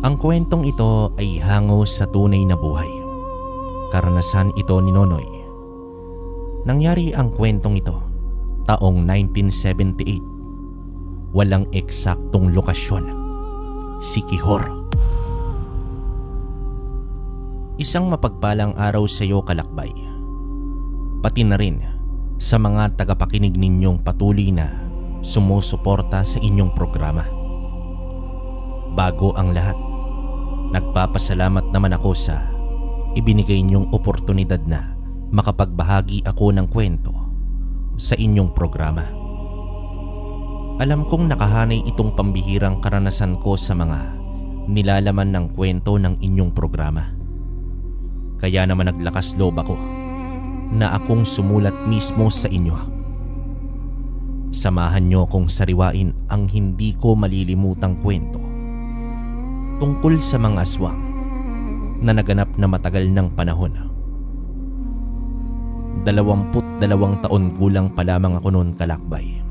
Ang kwentong ito ay hango sa tunay na buhay. Karanasan ito ni Nonoy. Nangyari ang kwentong ito taong 1978. Walang eksaktong lokasyon. Siquijor. Isang mapagpalang araw sa iyo, kalakbay. Pati na rin sa mga tagapakinig ninyong patuloy na sumusuporta sa inyong programa. Bago ang lahat, nagpapasalamat naman ako sa ibinigay niyong oportunidad na makapagbahagi ako ng kwento sa inyong programa. Alam kong nakahanay itong pambihirang karanasan ko sa mga nilalaman ng kwento ng inyong programa. Kaya naman naglakas loob ako na akong sumulat mismo sa inyo. Samahan niyo akong sariwain ang hindi ko malilimutang kwento tungkol sa mga aswang na naganap na matagal ng panahon. 22 taon gulang pa lamang ako noon, kalakbay.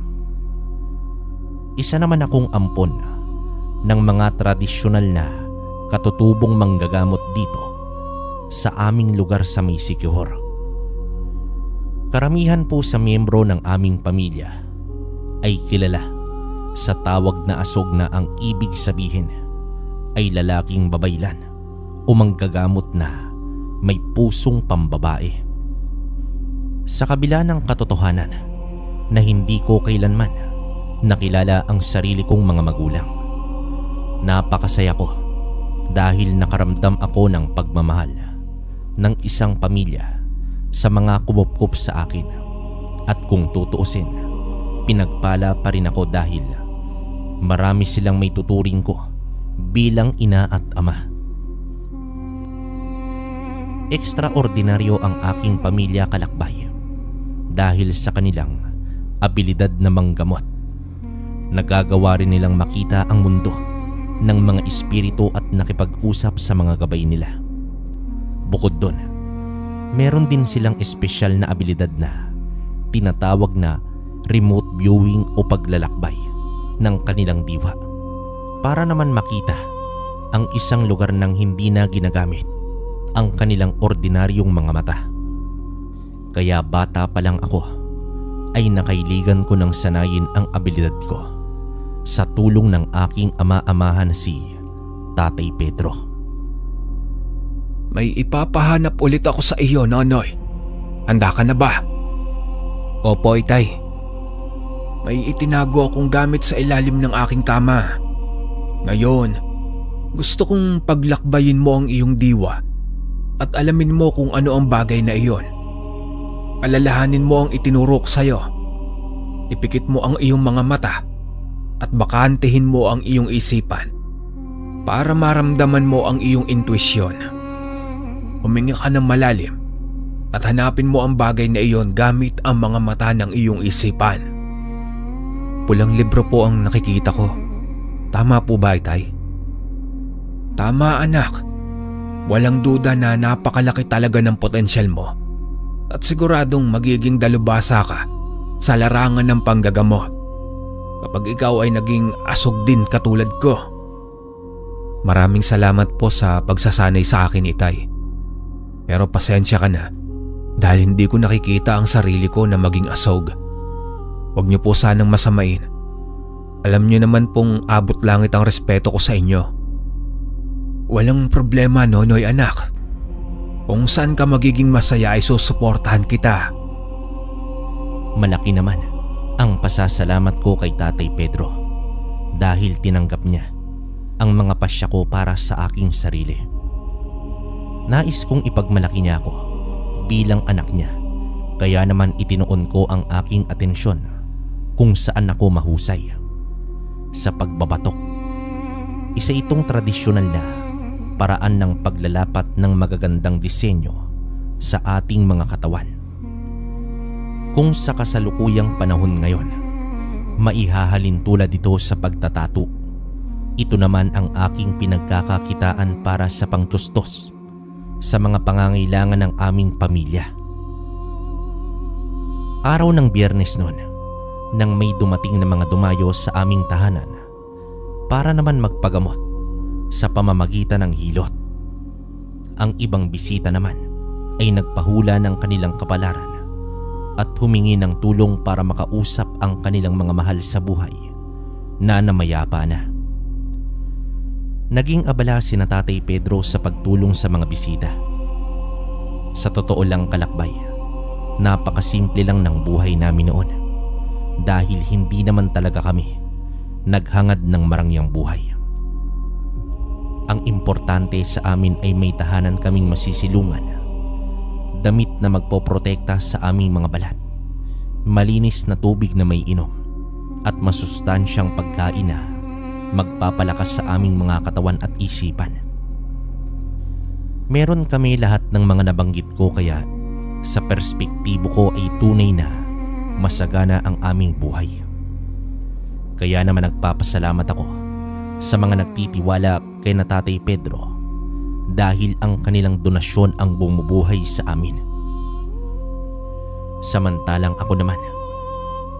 Isa naman akong ampon ng mga tradisyonal na katutubong manggagamot dito sa aming lugar sa may Siquijor. Karamihan po sa miyembro ng aming pamilya ay kilala sa tawag na asog na ang ibig sabihin ay lalaking babaylan o manggagamot na may pusong pambabae. Sa kabila ng katotohanan na hindi ko kailanman nakilala ang sarili kong mga magulang, napakasaya ko dahil nakaramdam ako ng pagmamahal ng isang pamilya sa mga kumupkup sa akin. At kung tutuusin, pinagpala pa rin ako dahil marami silang may tuturing ko bilang ina at ama. Ekstraordinaryo ang aking pamilya, kalakbay, dahil sa kanilang abilidad na manggamot. Nagagawa rin nilang makita ang mundo ng mga espiritu at nakipag-usap sa mga gabay nila. Bukod doon, meron din silang espesyal na abilidad na tinatawag na remote viewing o paglalakbay ng kanilang diwa para naman makita ang isang lugar nang hindi na ginagamit ang kanilang ordinaryong mga mata. Kaya bata pa lang ako ay nakailigan ko ng sanayin ang abilidad ko sa tulong ng aking ama-amahan, si Tatay Pedro. May ipapahanap ulit ako sa iyo, Nonoy. Handa ka na ba? Opo, Itay. May itinago akong gamit sa ilalim ng aking kama. Ngayon, gusto kong paglakbayin mo ang iyong diwa at alamin mo kung ano ang bagay na iyon. Alalahanin mo ang itinuro ko sa'yo. Ipikit mo ang iyong mga mata at bakantehin mo ang iyong isipan para maramdaman mo ang iyong intuisyon. Huminga ka ng malalim at hanapin mo ang bagay na iyon gamit ang mga mata ng iyong isipan. Pulang libro po ang nakikita ko. Tama po ba, Itay? Tama, anak. Walang duda na napakalaki talaga ng potensyal mo at siguradong magiging dalubhasa ka sa larangan ng panggagamot kapag ikaw ay naging asog din katulad ko. Maraming salamat po sa pagsasanay sa akin, Itay. Pero pasensya ka na dahil hindi ko nakikita ang sarili ko na maging asog. Huwag niyo po sanang masamain. Alam niyo naman pong abot langit ang respeto ko sa inyo. Walang problema, Nonoy, anak. Kung saan ka magiging masaya ay susuportahan kita. Malaki naman ang pasasalamat ko kay Tatay Pedro dahil tinanggap niya ang mga pasya ko para sa aking sarili. Nais kong ipagmalaki niya ako bilang anak niya, kaya naman itinuon ko ang aking atensyon kung saan ako mahusay. Sa pagbabatok, isa itong tradisyonal na paraan ng paglalapat ng magagandang disenyo sa ating mga katawan. Kung sa kasalukuyang panahon ngayon, maihahalin tulad ito sa pagtatato. Ito naman ang aking pinagkakakitaan para sa pangtustos sa mga pangangailangan ng aming pamilya. Araw ng Biyernes noon, nang may dumating na mga dumayo sa aming tahanan para naman magpagamot, sa pamamagitan ng hilot. Ang ibang bisita naman ay nagpahula ng kanilang kapalaran at humingi ng tulong para makausap ang kanilang mga mahal sa buhay na namayapa na. Naging abala sina Tatay Pedro sa pagtulong sa mga bisita. Sa totoo lang, kalakbay, napakasimple lang ng buhay namin noon dahil hindi naman talaga kami naghangad ng marangyang buhay. Ang importante sa amin ay may tahanan kaming masisilungan, damit na magpoprotekta sa aming mga balat, malinis na tubig na may inom, at masustansyang pagkain na magpapalakas sa aming mga katawan at isipan. Meron kami lahat ng mga nabanggit ko, kaya sa perspektibo ko ay tunay na masagana ang aming buhay. Kaya naman nagpapasalamat ako sa mga nagtitiwala kay na Tatay Pedro dahil ang kanilang donasyon ang bumubuhay sa amin. Samantalang ako naman,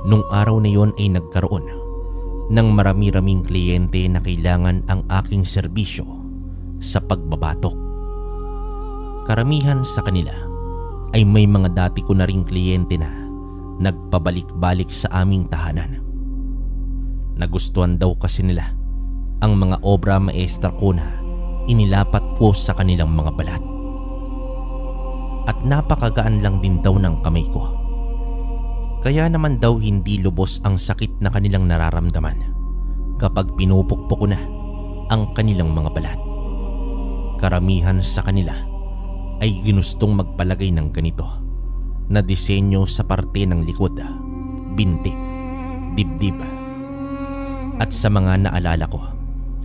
nung araw na yon ay nagkaroon ng marami-raming kliyente na kailangan ang aking serbisyo sa pagbabatok. Karamihan sa kanila ay may mga dati ko na ring kliyente na nagpabalik-balik sa aming tahanan. Nagustuhan daw kasi nila ang mga obra maestra ko na inilapat ko sa kanilang mga balat. At napakagaan lang din daw ng kamay ko. Kaya naman daw hindi lubos ang sakit na kanilang nararamdaman kapag pinupukpok ko na ang kanilang mga balat. Karamihan sa kanila ay ginustong magpalagay ng ganito na disenyo sa parte ng likod, binti, dibdib. At sa mga naalala ko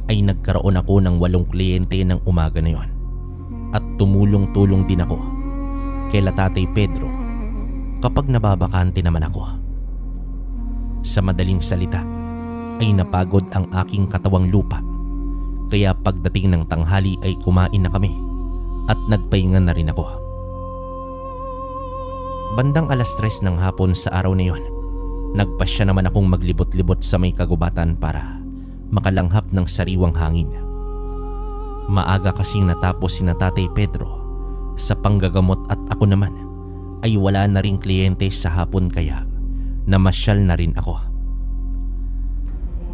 ay nagkaroon ako ng 8 kliyente ng umaga na yon. At tumulong-tulong din ako kay Tatay Pedro kapag nababakante naman ako. Sa madaling salita ay napagod ang aking katawang lupa, kaya pagdating ng tanghali ay kumain na kami at nagpahinga na rin ako. Bandang 3:00 ng hapon sa araw na yon, nagpasya naman akong maglibot-libot sa may kagubatan para makalanghap ng sariwang hangin. Maaga kasing natapos sina Tatay Pedro sa panggagamot at ako naman ay wala na ring kliyente sa hapon, kaya namasyal na rin ako.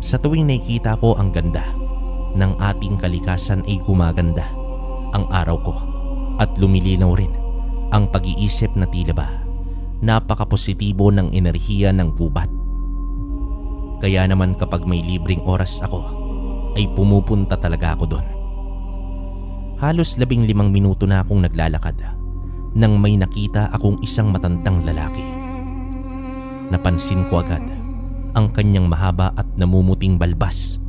Sa tuwing nakikita ko ang ganda ng ating kalikasan ay gumaganda ang araw ko at lumilinaw rin ang pag-iisip na tila ba napakapositibo ng enerhiya ng gubat. Kaya naman kapag may libreng oras ako ay pumupunta talaga ako doon. Halos 15 minuto na akong naglalakad nang may nakita akong isang matandang lalaki. Napansin ko agad ang kanyang mahaba at namumuting balbas.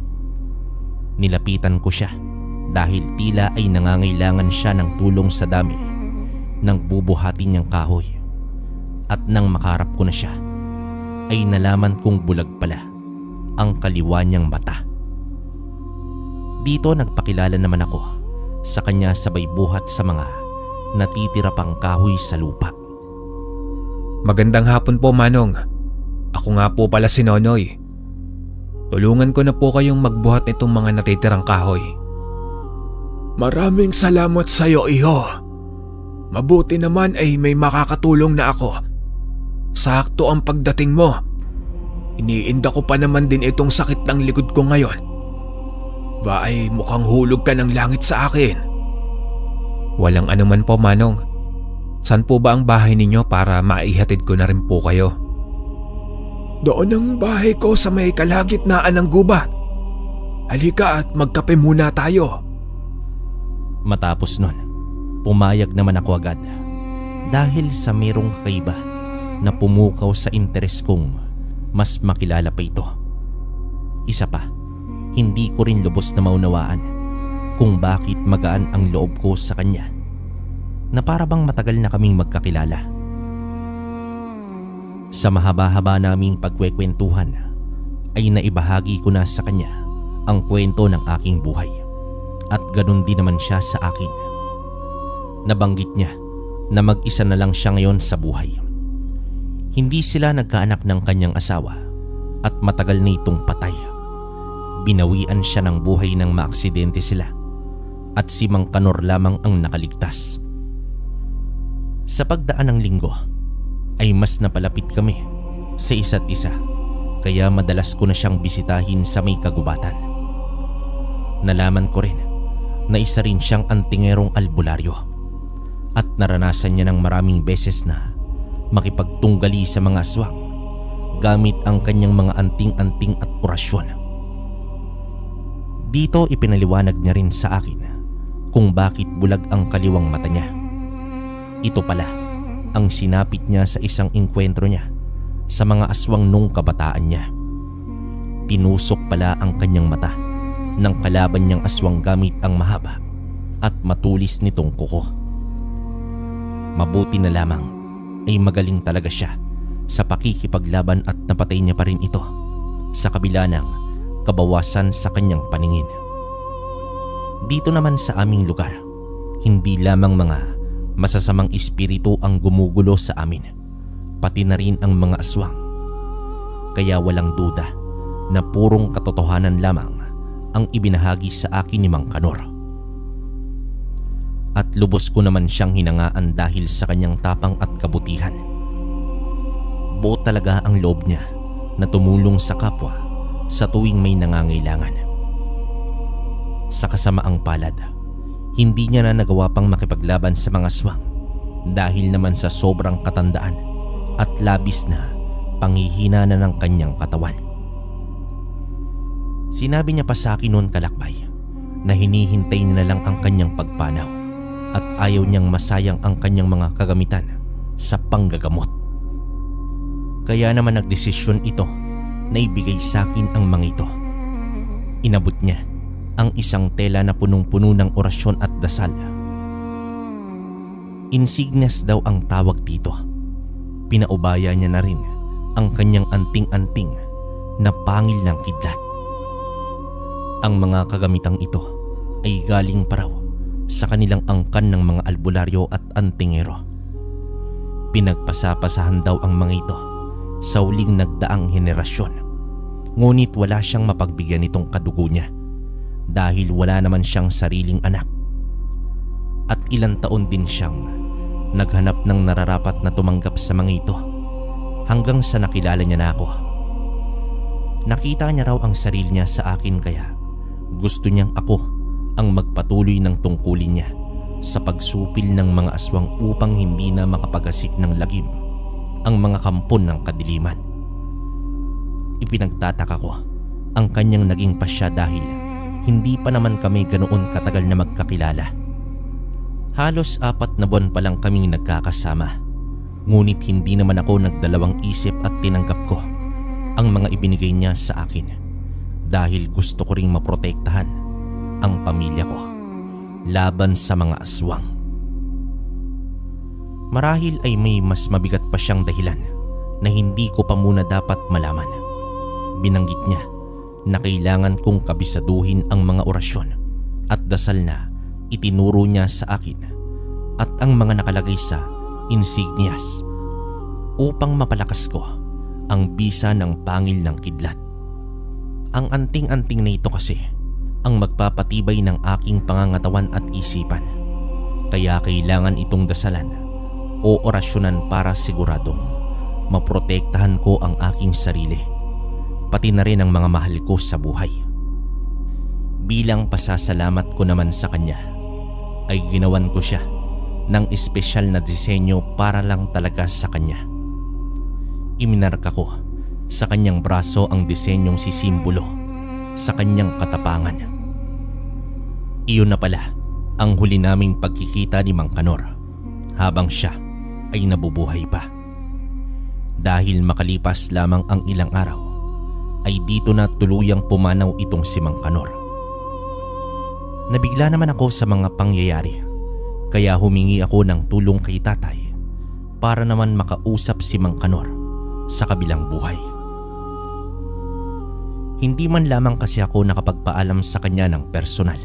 Nilapitan ko siya dahil tila ay nangangailangan siya ng tulong sa dami ng bubuhati niyang kahoy. At nang makarap ko na siya ay nalaman kong bulag pala ang kaliwa niyang mata. Dito nagpakilala naman ako sa kanya sabay buhat sa mga natitira pang kahoy sa lupa. Magandang hapon po, Manong. Ako nga po pala si Nonoy. Tulungan ko na po kayong magbuhat nitong mga natitirang kahoy. Maraming salamat sa iyo, iho. Mabuti naman ay may makakatulong na ako. Sakto ang pagdating mo. Iniinda ko pa naman din itong sakit ng likod ko ngayon. Ba ay mukhang hulog ka ng langit sa akin. Walang anuman po, Manong. Saan po ba ang bahay ninyo para maihatid ko na rin po kayo? Doon ang bahay ko sa may kalagitnaan ng gubat. Halika at magkape muna tayo. Matapos nun, pumayag naman ako agad dahil sa merong kakaiba na pumukaw sa interes kong mas makilala pa ito. Isa pa, hindi ko rin lubos na maunawaan kung bakit magaan ang loob ko sa kanya na para bang matagal na kaming magkakilala. Sa mahaba-haba naming pagkwekwentuhan ay naibahagi ko na sa kanya ang kwento ng aking buhay at ganun din naman siya sa akin. Nabanggit niya na mag-isa na lang siya ngayon sa buhay. Hindi sila nagkaanak ng kanyang asawa at matagal na itong patay Binawian siya ng buhay nang maaksidente sila at si Mang Kanor lamang ang nakaligtas. Sa pagdaan ng linggo ay mas napalapit kami sa isa't isa, kaya madalas ko na siyang bisitahin sa may kagubatan. Nalaman ko rin na isa rin siyang antingerong albularyo at naranasan niya ng maraming beses na makipagtunggali sa mga aswang gamit ang kanyang mga anting-anting at orasyon. Dito ipinaliwanag niya rin sa akin kung bakit bulag ang kaliwang mata niya. Ito pala ang sinapit niya sa isang engkwentro niya sa mga aswang nung kabataan niya. Tinusok pala ang kanyang mata ng kalaban niyang aswang gamit ang mahaba at matulis nitong kuko. Mabuti na lamang ay magaling talaga siya sa pakikipaglaban at napatay niya pa rin ito sa kabila ng kabawasan sa kanyang paningin. Dito naman sa aming lugar, hindi lamang mga masasamang espiritu ang gumugulo sa amin, pati na rin ang mga aswang. Kaya walang duda na purong katotohanan lamang ang ibinahagi sa akin ni Mang Kanor. At lubos ko naman siyang hinangaan dahil sa kanyang tapang at kabutihan. Buo talaga ang loob niya na tumulong sa kapwa sa tuwing may nangangailangan. Sa kasamaang palad, hindi niya na nagawa pang makipaglaban sa mga aswang dahil naman sa sobrang katandaan at labis na panghihina na ng kanyang katawan. Sinabi niya pa sa akin noon, kalakbay, na hinihintay niya na lang ang kanyang pagpanaw at ayaw niyang masayang ang kanyang mga kagamitan sa panggagamot. Kaya naman nagdesisyon ito na ibigay sa akin ang mga ito. Inabot niya ang isang tela na punong-puno ng orasyon at dasal. Insignias daw ang tawag dito. Pinaubaya niya na rin ang kanyang anting-anting na pangil ng kidlat. Ang mga kagamitang ito ay galing pa raw sa kanilang angkan ng mga albularyo at antingero. Pinagpasapasahan daw ang mga ito sa huling nagdaang henerasyon, ngunit wala siyang mapagbigyan nitong kadugo niya dahil wala naman siyang sariling anak. At ilang taon din siyang naghanap ng nararapat na tumanggap sa mga ito hanggang sa nakilala niya na ako. Nakita niya raw ang sarili niya sa akin, kaya gusto niyang ako ang magpatuloy ng tungkulin niya sa pagsupil ng mga aswang upang hindi na makapagasik ng lagim ang mga kampon ng kadiliman. Ipinagtataka ko ang kanyang naging pasya dahil hindi pa naman kami ganoon katagal na magkakilala. Halos 4 na buwan pa lang kaming nagkakasama, ngunit hindi naman ako nagdalawang isip at tinanggap ko ang mga ibinigay niya sa akin dahil gusto ko ring maprotektahan ang pamilya ko laban sa mga aswang. Marahil ay may mas mabigat pa siyang dahilan na hindi ko pa muna dapat malaman. Binanggit niya na kailangan kong kabisaduhin ang mga orasyon at dasal na itinuro niya sa akin at ang mga nakalagay sa insignias upang mapalakas ko ang bisa ng pangil ng kidlat. Ang anting-anting na ito kasi ang magpapatibay ng aking pangangatawan at isipan, kaya kailangan itong dasalan o orasyonan para siguradong maprotektahan ko ang aking sarili, pati na rin ang mga mahal ko sa buhay. Bilang pasasalamat ko naman sa kanya, ay ginawan ko siya ng espesyal na disenyo para lang talaga sa kanya. Iminarka ko sa kanyang braso ang disenyong sisimbolo sa kanyang katapangan. Iyon na pala ang huli naming pagkikita ni Mang Kanor habang siya ay nabubuhay pa. Dahil makalipas lamang ang ilang araw, ay dito na tuluyang pumanaw itong si Mang Kanor. Nabigla naman ako sa mga pangyayari, kaya humingi ako ng tulong kay tatay para naman makausap si Mang Kanor sa kabilang buhay. Hindi man lamang kasi ako nakapagpaalam sa kanya ng personal.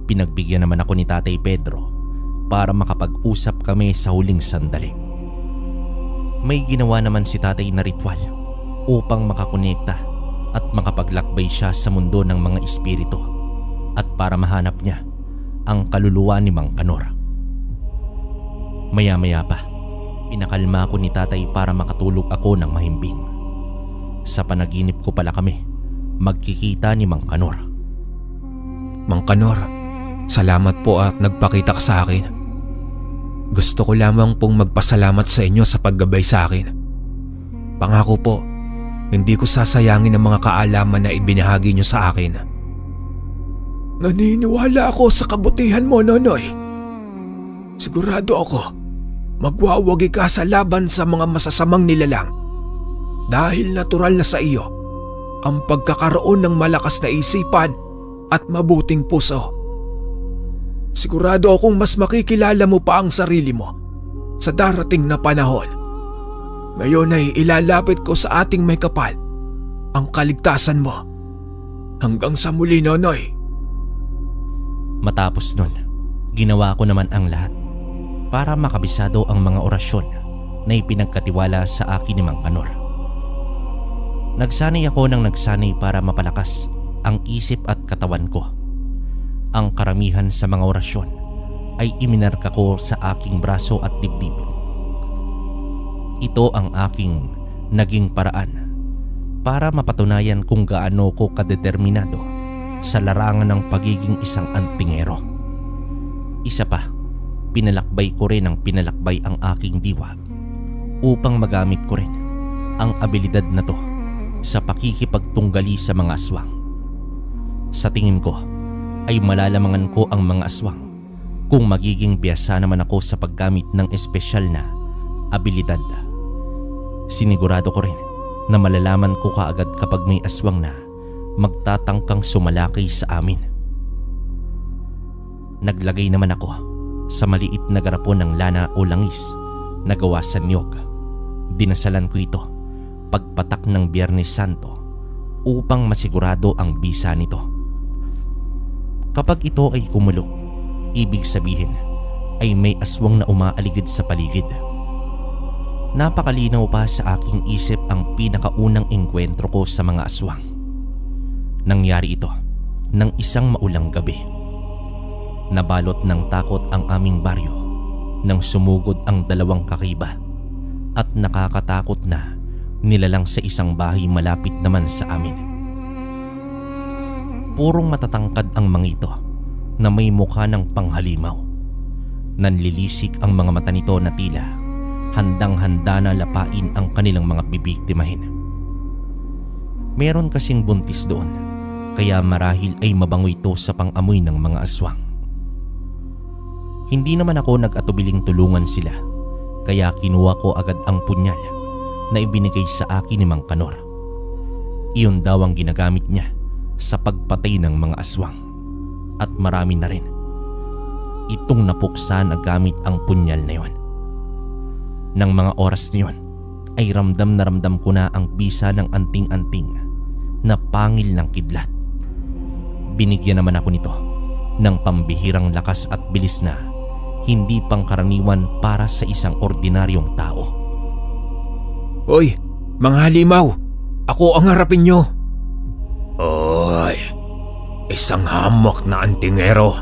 Pinagbigyan naman ako ni Tatay Pedro para makapag-usap kami sa huling sandali. May ginawa naman si tatay na ritual upang makakonekta at makapaglakbay siya sa mundo ng mga espiritu at para mahanap niya ang kaluluwa ni Mang Kanor. Maya-maya pa, pinakalma ko ni tatay para makatulog ako ng mahimbing. Sa panaginip ko pala kami magkikita ni Mang Kanor. Mang Kanor, salamat po at nagpakita ka sa akin. Gusto ko lamang pong magpasalamat sa inyo sa paggabay sa akin. Pangako po, hindi ko sasayangin ang mga kaalaman na ibinahagi niyo sa akin. Naniniwala ako sa kabutihan mo, Nonoy. Sigurado ako, magwawagi ka sa laban sa mga masasamang nilalang. Dahil natural na sa iyo ang pagkakaroon ng malakas na isipan at mabuting puso. Sigurado akong mas makikilala mo pa ang sarili mo sa darating na panahon. Ngayon ay ilalapit ko sa ating may kapal ang kaligtasan mo. Hanggang sa muli, Nonoy. Matapos nun, ginawa ko naman ang lahat para makabisado ang mga orasyon na ipinagkatiwala sa akin ni Mang Kanor. Nagsanay ako ng nagsanay para mapalakas ang isip at katawan ko. Ang karamihan sa mga orasyon ay iminarka ko sa aking braso at dibdib. Ito ang aking naging paraan para mapatunayan kung gaano ko kadeterminado sa larangan ng pagiging isang antingero. Isa pa, pinalakbay ko rin ang pinalakbay ang aking diwa upang magamit ko rin ang abilidad na to sa pakikipagtunggali sa mga aswang. Sa tingin ko ay malalamangan ko ang mga aswang kung magiging biyasa naman ako sa paggamit ng espesyal na abilidad. Sinigurado ko rin na malalaman ko kaagad kapag may aswang na magtatangkang sumalakay sa amin. Naglagay naman ako sa maliit na garapon ng lana o langis na gawa sa niyog. Dinasalan ko ito pagpatak ng Biyernes Santo upang masigurado ang bisa nito. Kapag ito ay kumulo, ibig sabihin ay may aswang na umaaligid sa paligid. Napakalinaw pa sa aking isip ang pinakaunang engkwentro ko sa mga aswang. Nangyari ito ng isang maulang gabi. Nabalot ng takot ang aming baryo nang sumugod ang dalawang kakaiba at nakakatakot na nilalang sa isang bahay malapit naman sa amin. Purong matatangkad ang mga ito na may mukha ng panghalimaw. Nanlilisik ang mga mata nito na tila handang-handa na lapain ang kanilang mga bibiktimahin. Meron kasing buntis doon, kaya marahil ay mabango ito sa pang-amoy ng mga aswang. Hindi naman ako nag-atubiling tulungan sila, kaya kinuha ko agad ang punyal na ibinigay sa akin ni Mang Kanor. Iyon daw ang ginagamit niya sa pagpatay ng mga aswang, at marami na rin itong napuksa na gamit ang punyal na yon. Nang mga oras na yon ay ramdam na ramdam ko na ang bisa ng anting-anting na pangil ng kidlat. Binigyan naman ako nito ng pambihirang lakas at bilis na hindi pangkaraniwan para sa isang ordinaryong tao. Hoy, mga halimaw! Ako ang harapin nyo! Hoy, isang hamok na antingero.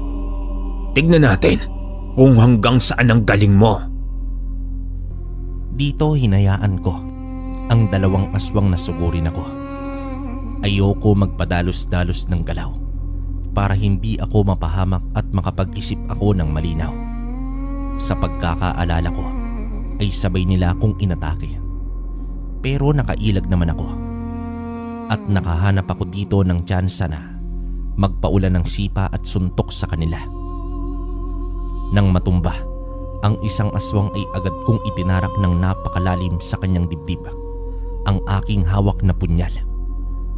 Tignan natin kung hanggang saan ang galing mo. Dito hinayaan ko ang dalawang aswang na sugurin ako. Ayoko magpadalos-dalos ng galaw para hindi ako mapahamak at makapag-isip ako ng malinaw. Sa pagkakaalala ko ay sabay nila akong inatake. Pero nakailag naman ako at nakahanap ako dito ng tsansa na magpaulan ng sipa at suntok sa kanila. Nang matumba, ang isang aswang ay agad kong itinarak ng napakalalim sa kanyang dibdib ang aking hawak na punyal,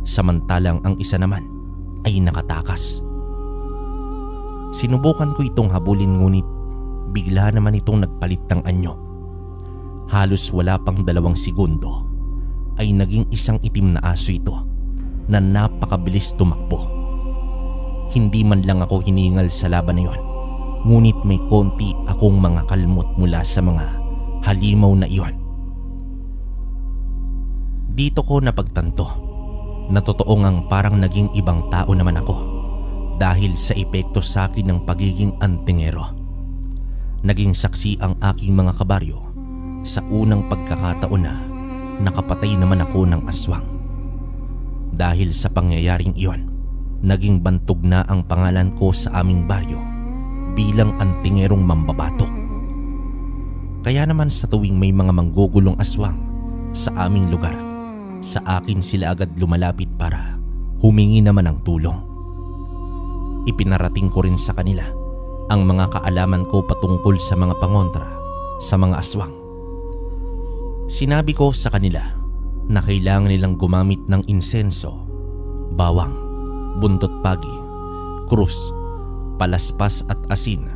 samantalang ang isa naman ay nakatakas. Sinubukan ko itong habulin ngunit bigla naman itong nagpalit ng anyo. Halos wala pang 2 segundo ay naging isang itim na aso ito na napakabilis tumakbo. Hindi man lang ako hiningal sa laban na yon, ngunit may konti akong mga kalmot mula sa mga halimaw na iyon. Dito ko napagtanto na totoo ngang parang naging ibang tao naman ako dahil sa epekto sa akin ng pagiging antingero. Naging saksi ang aking mga kabaryo sa unang pagkakataon na nakapatay naman ako ng aswang. Dahil sa pangyayaring iyon, naging bantog na ang pangalan ko sa aming baryo bilang antingerong mambabatok. Kaya naman sa tuwing may mga manggugulong aswang sa aming lugar, sa akin sila agad lumalapit para humingi naman ng tulong. Ipinarating ko rin sa kanila ang mga kaalaman ko patungkol sa mga pangontra sa mga aswang. Sinabi ko sa kanila na kailangan nilang gumamit ng insenso, bawang, buntot pagi, krus, palaspas at asin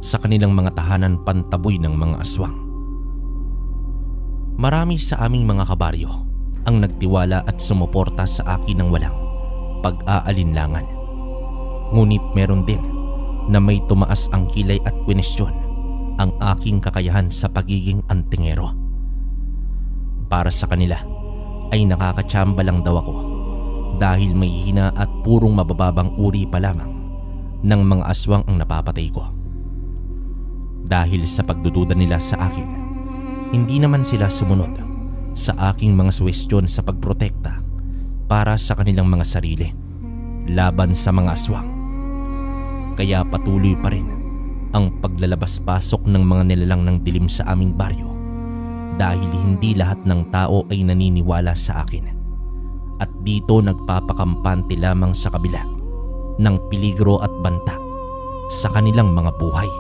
sa kanilang mga tahanan pantaboy ng mga aswang. Marami sa aming mga kabaryo ang nagtiwala at sumuporta sa akin ng walang pag-aalinlangan. Ngunit meron din na may tumaas ang kilay at kwenestyon ang aking kakayahan sa pagiging antingero. Para sa kanila ay nakakatsamba lang daw ako dahil may hina at purong mabababang uri pa lamang ng mga aswang ang napapatay ko. Dahil sa pagdududa nila sa akin, hindi naman sila sumunod sa aking mga suwestyon sa pagprotekta para sa kanilang mga sarili laban sa mga aswang. Kaya patuloy pa rin ang paglalabas-pasok ng mga nilalang ng dilim sa aming baryo dahil hindi lahat ng tao ay naniniwala sa akin. At dito nagpapakampante lamang sa kabila ng peligro at banta sa kanilang mga buhay.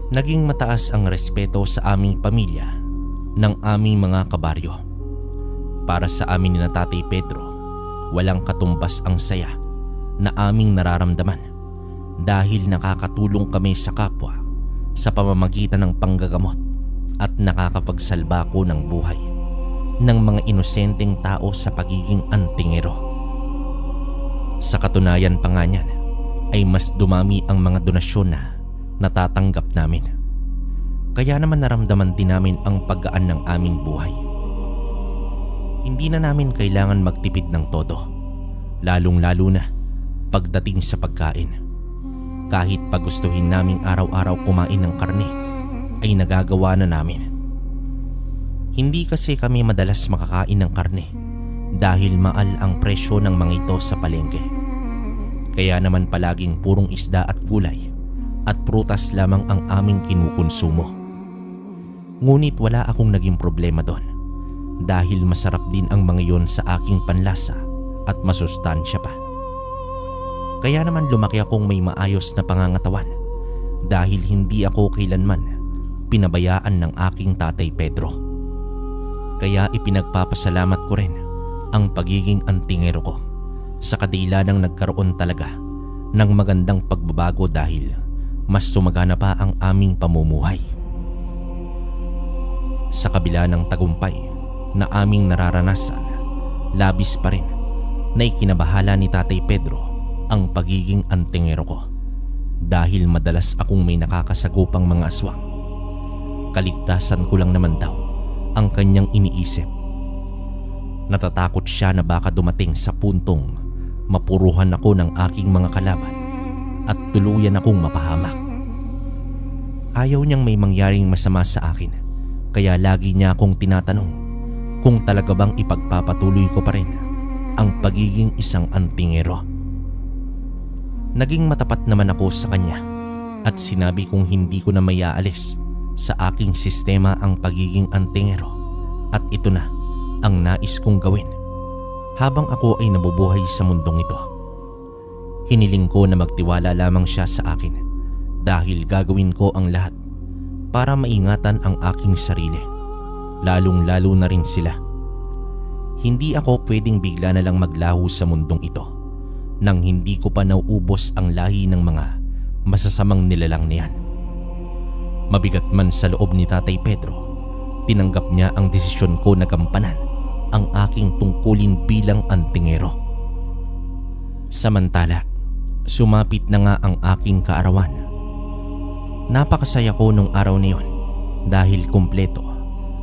Naging mataas ang respeto sa aming pamilya ng aming mga kabaryo. Para sa amin ni Tatay Pedro, walang katumbas ang saya na aming nararamdaman dahil nakakatulong kami sa kapwa sa pamamagitan ng panggagamot at nakakapagsalba ko ng buhay ng mga inosenteng tao sa pagiging antingero. Sa katunayan pa nga niyan ay mas dumami ang mga donasyon na natatanggap namin. Kaya naman naramdaman din namin ang paggaan ng aming buhay. Hindi na namin kailangan magtipid ng todo, lalong-lalo na pagdating sa pagkain. Kahit pagustuhin naming araw-araw kumain ng karne, ay nagagawa na namin. Hindi kasi kami madalas makakain ng karne dahil maal ang presyo ng mga ito sa palengke. Kaya naman palaging purong isda at gulay at prutas lamang ang aming kinukonsumo. Ngunit wala akong naging problema doon dahil masarap din ang mga yon sa aking panlasa at masustansya pa. Kaya naman lumaki akong may maayos na pangangatawan dahil hindi ako kailanman pinabayaan ng aking Tatay Pedro. Kaya ipinagpapasalamat ko rin ang pagiging antingero ko sa kadila ng nagkaroon talaga ng magandang pagbabago dahil mas sumagana pa ang aming pamumuhay. Sa kabila ng tagumpay na aming nararanasan, labis pa rin na ikinabahala ni Tatay Pedro ang pagiging antingero ko dahil madalas akong may nakakasagupang mga aswang. Kaligtasan ko lang naman daw ang kanyang iniisip. Natatakot siya na baka dumating sa puntong mapuruhan ako ng aking mga kalaban at tuluyan akong mapahamak. Ayaw niyang may mangyaring masama sa akin. Kaya lagi niya akong tinatanong kung talaga bang ipagpapatuloy ko pa rin ang pagiging isang antingero. Naging matapat naman ako sa kanya at sinabi kong hindi ko na maiaalis sa aking sistema ang pagiging antingero at ito na ang nais kong gawin habang ako ay nabubuhay sa mundong ito. Hiniling ko na magtiwala lamang siya sa akin dahil gagawin ko ang lahat para maingatan ang aking sarili, lalong-lalo na rin sila. Hindi ako pwedeng bigla na lang maglaho sa mundong ito nang hindi ko pa nauubos ang lahi ng mga masasamang nilalang niyan. Mabigat man sa loob ni Tatay Pedro, tinanggap niya ang desisyon ko na gampanan ang aking tungkulin bilang antingero. Samantala, sumapit na nga ang aking kaarawan. Napakasaya ko nung araw na yun dahil kumpleto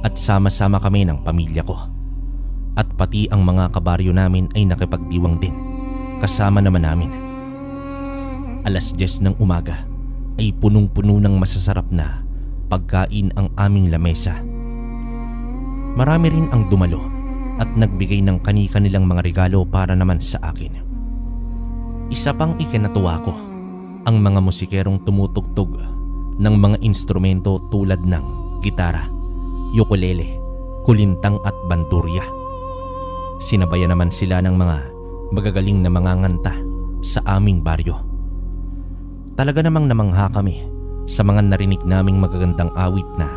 at sama-sama kami ng pamilya ko. at pati ang mga kabaryo namin ay nakipagdiwang din. Kasama naman namin. 10:00 ng umaga ay punong-puno ng masasarap na pagkain ang aming lamesa. Marami rin ang dumalo at nagbigay ng kani-kanilang mga regalo para naman sa akin. Isa pang ikinatuwa ko, ang mga musikerong tumutugtog ng mga instrumento tulad ng gitara, ukulele, kulintang at bandurya. Sinabayan naman sila ng mga magagaling na mga nganta sa aming baryo. Talaga namang namangha kami sa mga narinig naming magagandang awit na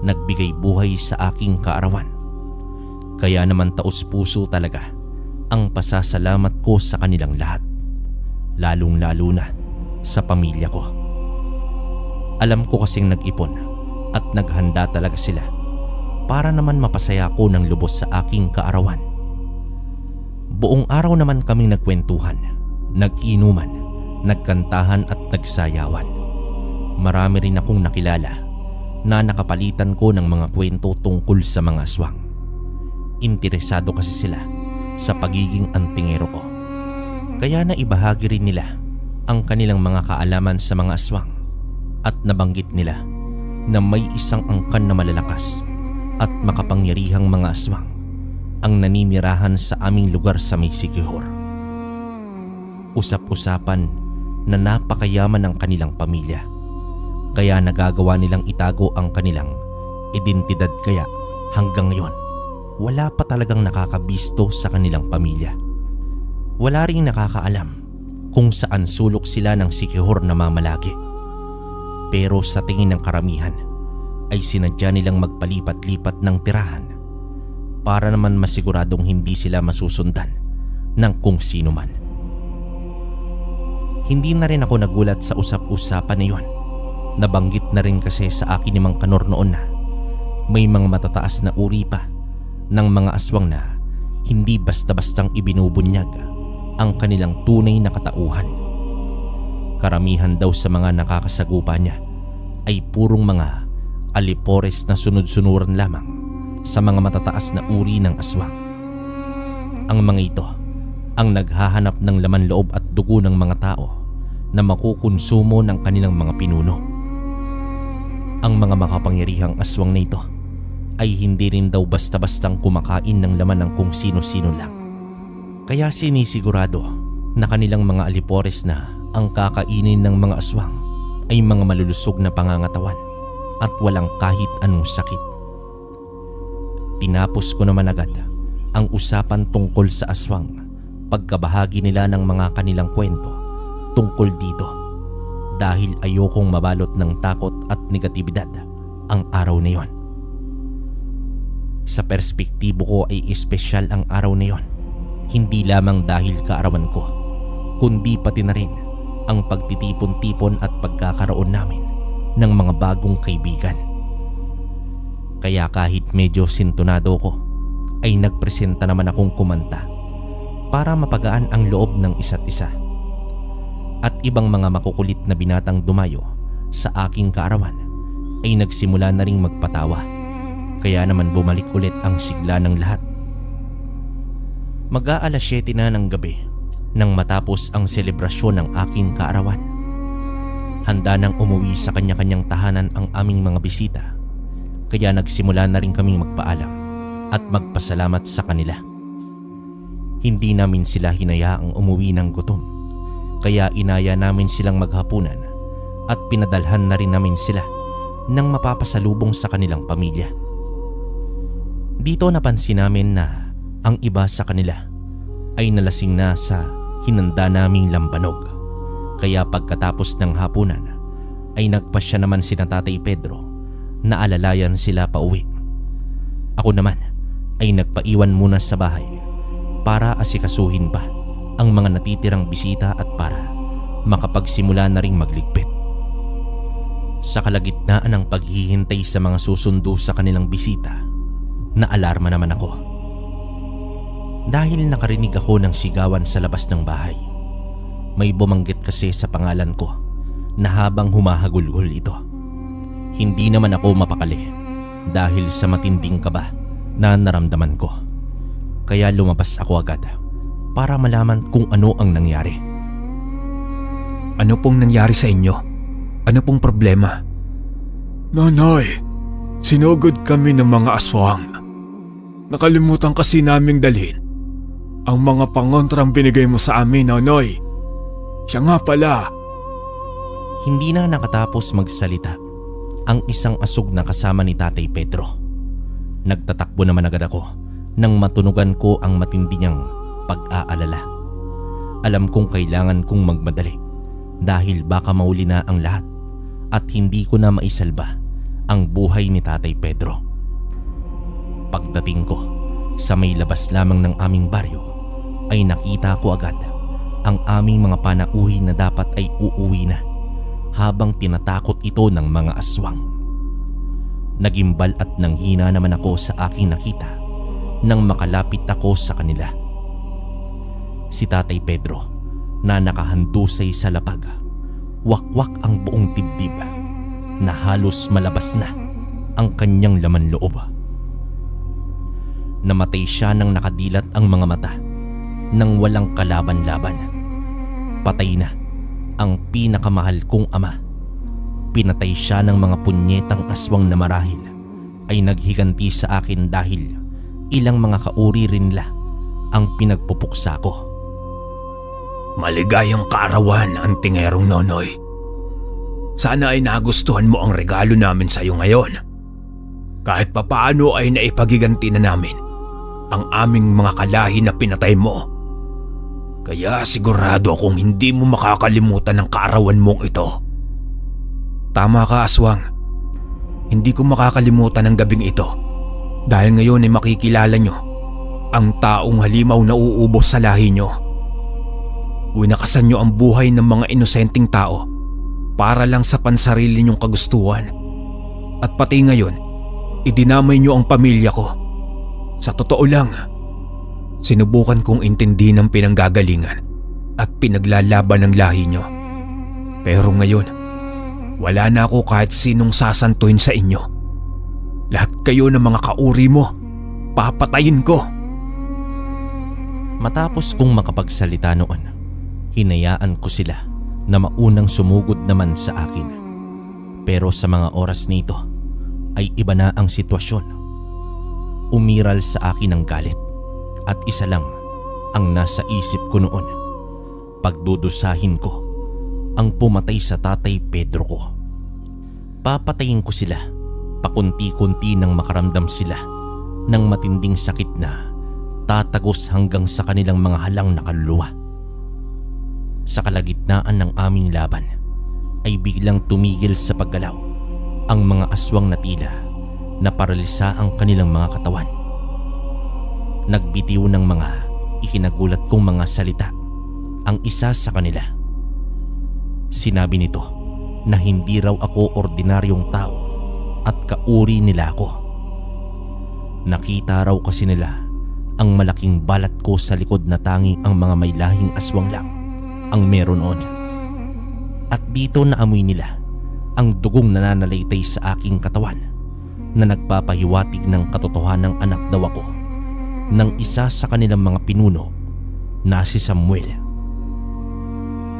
nagbigay buhay sa aking kaarawan. Kaya naman taos-puso talaga ang pasasalamat ko sa kanilang lahat, lalong-lalo na sa pamilya ko. Alam ko kasing nag-ipon at naghanda talaga sila para naman mapasaya ko ng lubos sa aking kaarawan. Buong araw naman kaming nagkwentuhan, nag-inuman, nagkantahan at nagsayawan. Marami rin akong nakilala na nakapalitan ko ng mga kwento tungkol sa mga aswang. Interesado kasi sila sa pagiging antingero ko. Kaya naibahagi rin nila ang kanilang mga kaalaman sa mga aswang at nabanggit nila na may isang angkan na malalakas at makapangyarihang mga aswang ang naninirahan sa aming lugar sa may Siquijor. Usap-usapan na napakayaman ng kanilang pamilya, kaya nagagawa nilang itago ang kanilang identidad, kaya hanggang ngayon wala pa talagang nakakabisto sa kanilang pamilya. Wala ring nakakaalam kung saan sulok sila ng Siquijor na mamalagi. Pero sa tingin ng karamihan ay sinadya nilang magpalipat-lipat ng tirahan para naman masiguradong hindi sila masusundan ng kung sino man. Hindi na rin ako nagulat sa usap-usapan na yon. Nabanggit na rin kasi sa akin ni Mang Kanor noon na may mga matataas na uri pa ng mga aswang na hindi basta-bastang ibinubunyag ang kanilang tunay na katauhan. Karamihan daw sa mga nakakasagupa niya ay purong mga alipores na sunod-sunuran lamang sa mga matataas na uri ng aswang. Ang mga ito ang naghahanap ng laman loob at dugo ng mga tao na makukonsumo ng kanilang mga pinuno. Ang mga makapangyarihang aswang na ito ay hindi rin daw basta-bastang kumakain ng laman ng kung sino-sino lang. Kaya sinisigurado na kanilang mga alipores na ang kakainin ng mga aswang ay mga malulusog na pangangatawan at walang kahit anong sakit. Tinapos ko naman agad ang usapan tungkol sa aswang pagkabahagi nila ng mga kanilang kwento tungkol dito, dahil ayokong mabalot ng takot at negatibidad ang araw na yon. Sa perspektibo ko ay espesyal ang araw na yon, hindi lamang dahil kaarawan ko, kundi pati na rin ang pagtitipon-tipon at pagkakaroon namin ng mga bagong kaibigan. Kaya kahit medyo sintonado ko, ay nagpresenta naman akong kumanta para mapagaan ang loob ng isa't isa. At ibang mga makukulit na binatang dumayo sa aking kaarawan ay nagsimula na ring magpatawa, kaya naman bumalik ulit ang sigla ng lahat. Mag-aalas 7 na ng gabi nang matapos ang selebrasyon ng aking kaarawan. Handa nang umuwi sa kanya-kanyang tahanan ang aming mga bisita, kaya nagsimula na rin kaming magpaalam at magpasalamat sa kanila. Hindi namin sila hinayaang umuwi ng gutom, kaya inaya namin silang maghapunan at pinadalhan na rin namin sila ng mapapasalubong sa kanilang pamilya. Dito napansin namin na ang iba sa kanila ay nalasing na sa hinanda naming lambanog, kaya pagkatapos ng hapunan ay nagpasya naman sina Tatay Pedro na alalayan sila pauwi. Ako naman ay nagpaiwan muna sa bahay para asikasuhin pa ang mga natitirang bisita at para makapagsimula na ring magligpit. Sa kalagitnaan ng paghihintay sa mga susundo sa kanilang bisita, naalarma naman ako. Dahil nakarinig ako ng sigawan sa labas ng bahay. May bumanggit kasi sa pangalan ko na habang humahagulgol ito. Hindi naman ako mapakali dahil sa matinding kaba na naramdaman ko. Kaya lumabas ako agad para malaman kung ano ang nangyari. Ano pong nangyari sa inyo? Ano pong problema? Nanay, sinugod kami ng mga aswang. Nakalimutan kasi naming dalhin ang mga pangontrang binigay mo sa amin, Nonoy. Siya nga pala. Hindi na nakatapos magsalita ang isang asog na kasama ni Tatay Pedro. Nagtatakbo naman agad ako nang matunugan ko ang matindi niyang pag-aalala. Alam kong kailangan kong magmadali dahil baka mauli na ang lahat at hindi ko na maisalba ang buhay ni Tatay Pedro. Pagdating ko sa may labas lamang ng aming baryo ay nakita ko agad ang aming mga panauhi na dapat ay uuwi na habang tinatakot ito ng mga aswang. Nagimbal at nanghina naman ako sa aking nakita nang makalapit ako sa kanila. Si Tatay Pedro na nakahandusay sa lapag, wakwak ang buong dibdib na halos malabas na ang kanyang laman loob. Namatay siya nang nakadilat ang mga mata nang walang kalaban-laban. Patay na ang pinakamahal kong ama. Pinatay siya ng mga punyetang aswang na marahil ay naghiganti sa akin dahil ilang mga kauri rin nila ang pinagpupuksa ko. Maligayang kaarawan, Antingerong Nonoy. Sana ay nagustuhan mo ang regalo namin sa iyo ngayon. Kahit papaano ay naipagiganti na namin ang aming mga kalahi na pinatay mo. Kaya sigurado akong hindi mo makakalimutan ang kaarawan mong ito. Tama ka, aswang. Hindi ko makakalimutan ang gabing ito dahil ngayon ay makikilala nyo ang taong halimaw na uubos sa lahi nyo. Winakasan nyo ang buhay ng mga inosenteng tao para lang sa pansarili nyong kagustuhan. At pati ngayon, idinamay nyo ang pamilya ko. Sa totoo lang, sinubukan kong intindihin ang pinanggagalingan at pinaglalaban ng lahi nyo. Pero ngayon, wala na ako kahit sinong sasantuhin sa inyo. Lahat kayo ng mga kauri mo, papatayin ko. Matapos kong makapagsalita noon, hinayaan ko sila na maunang sumugod naman sa akin. Pero sa mga oras nito ay iba na ang sitwasyon. Umiral sa akin ang galit at isa lang ang nasa isip ko noon. Pagdudusahin ko ang pumatay sa Tatay Pedro ko. Papatayin ko sila pakunti-kunti nang makaramdam sila ng matinding sakit na tatagos hanggang sa kanilang mga halang na kaluluwa. Sa kalagitnaan ng aming laban ay biglang tumigil sa paggalaw ang mga aswang na tila na paralisa ang kanilang mga katawan. Nagbitiw ng mga ikinagulat kong mga salita ang isa sa kanila. Sinabi nito na hindi raw ako ordinaryong tao at kauri nila ako. Nakita raw kasi nila ang malaking balat ko sa likod na tanging ang mga may lahing aswang lang ang meron noon. At dito naamoy nila ang dugong nananalaytay sa aking katawan na nagpapahiwatig ng katotohanang anak daw ako ng isa sa kanilang mga pinuno na si Samuel.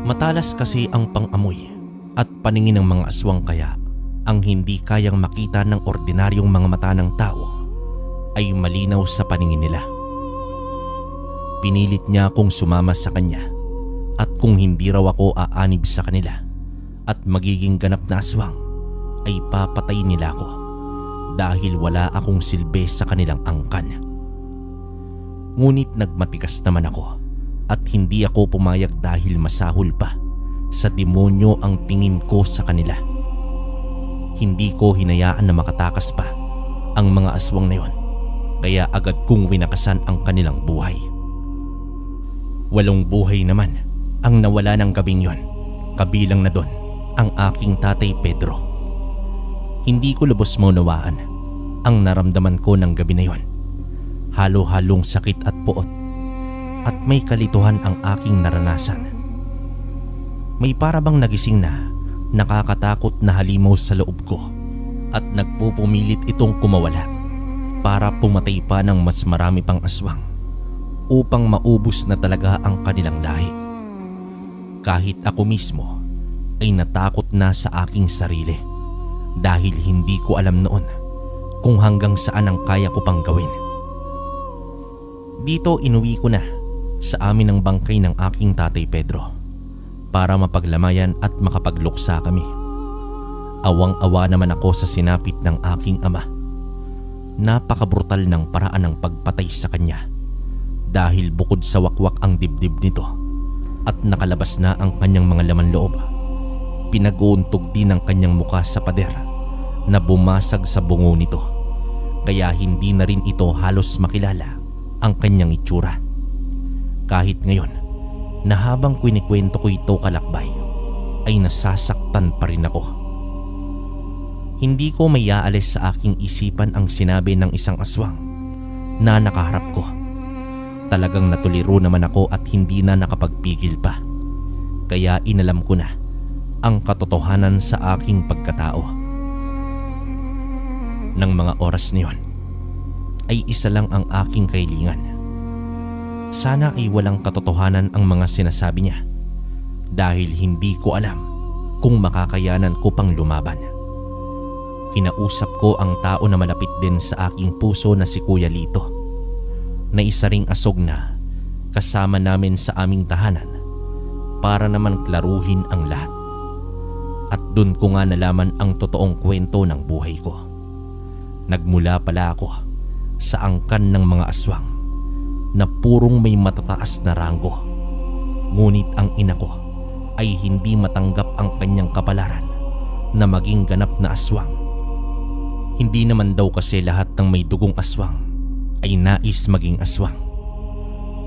Matalas kasi ang pang-amoy at paningin ng mga aswang kaya ang hindi kayang makita ng ordinaryong mga mata ng tao ay malinaw sa paningin nila. Pinilit niya akong sumama sa kanya at kung hindi raw ako aanib sa kanila at magiging ganap na aswang ay papatay nila ako dahil wala akong silbi sa kanilang angkan. Ngunit nagmatigas naman ako at hindi ako pumayag dahil masahol pa sa demonyo ang tingin ko sa kanila. Hindi ko hinayaan na makatakas pa ang mga aswang na yon kaya agad kong winakasan ang kanilang buhay. 8 buhay naman ang nawala ng gabing yon, kabilang na doon ang aking Tatay Pedro. Hindi ko lubos maunawaan ang naramdaman ko ng gabi na yon. Halo-halong sakit at puot at may kalituhan ang aking naranasan. May parabang nagising na nakakatakot na halimaw sa loob ko at nagpupumilit itong kumawala para pumatay pa ng mas marami pang aswang upang maubos na talaga ang kanilang lahi. Kahit ako mismo ay natakot na sa aking sarili dahil hindi ko alam noon kung hanggang saan ang kaya ko pang gawin. Dito inuwi ko na sa amin ang bangkay ng aking tatay Pedro para mapaglamayan at makapagluksa kami. Awang-awa naman ako sa sinapit ng aking ama. Napakabrutal ng paraan ng pagpatay sa kanya dahil bukod sa wakwak ang dibdib nito at nakalabas na ang kanyang mga laman loob, pinag-uuntog din ang kanyang muka sa pader na bumasag sa bungo nito, kaya hindi na rin ito halos makilala ang kanyang itsura. Kahit ngayon na habang kwinikwento ko ito kalakbay ay nasasaktan pa rin ako. Hindi ko maiaalis sa aking isipan ang sinabi ng isang aswang na nakaharap ko. Talagang natuliro naman ako at hindi na nakapagpigil pa. Kaya inalam ko na ang katotohanan sa aking pagkatao. Nang mga oras niyon ay isa lang ang aking kahilingan. Sana ay walang katotohanan ang mga sinasabi niya dahil hindi ko alam kung makakayanan ko pang lumaban. Kinausap ko ang tao na malapit din sa aking puso na si Kuya Lito, na isa ring asog na kasama namin sa aming tahanan para naman klaruhin ang lahat. At dun ko nga nalaman ang totoong kwento ng buhay ko. Nagmula pala ako sa angkan ng mga aswang na purong may matataas na ranggo. Ngunit ang ina ko ay hindi matanggap ang kanyang kapalaran na maging ganap na aswang. Hindi naman daw kasi lahat ng may dugong aswang ay nais maging aswang.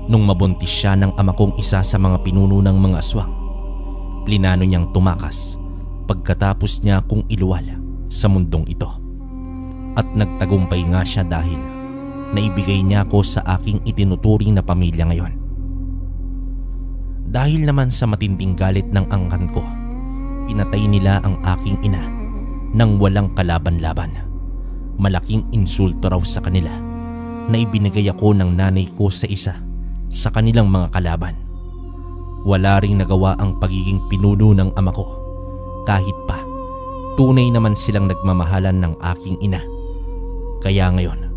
Nung mabuntis siya ng ama kong isa sa mga pinuno ng mga aswang, plinano niyang tumakas pagkatapos niya kung iluwal sa mundong ito. At nagtagumpay nga siya dahil naibigay niya ako sa aking itinuturing na pamilya ngayon. Dahil naman sa matinding galit ng angkan ko, pinatay nila ang aking ina nang walang kalaban-laban. Malaking insulto raw sa kanila na ibinigay ako ng nanay ko sa isa sa kanilang mga kalaban. Wala ring nagawa ang pagiging pinuno ng ama ko kahit pa tunay naman silang nagmamahalan ng aking ina. Kaya ngayon,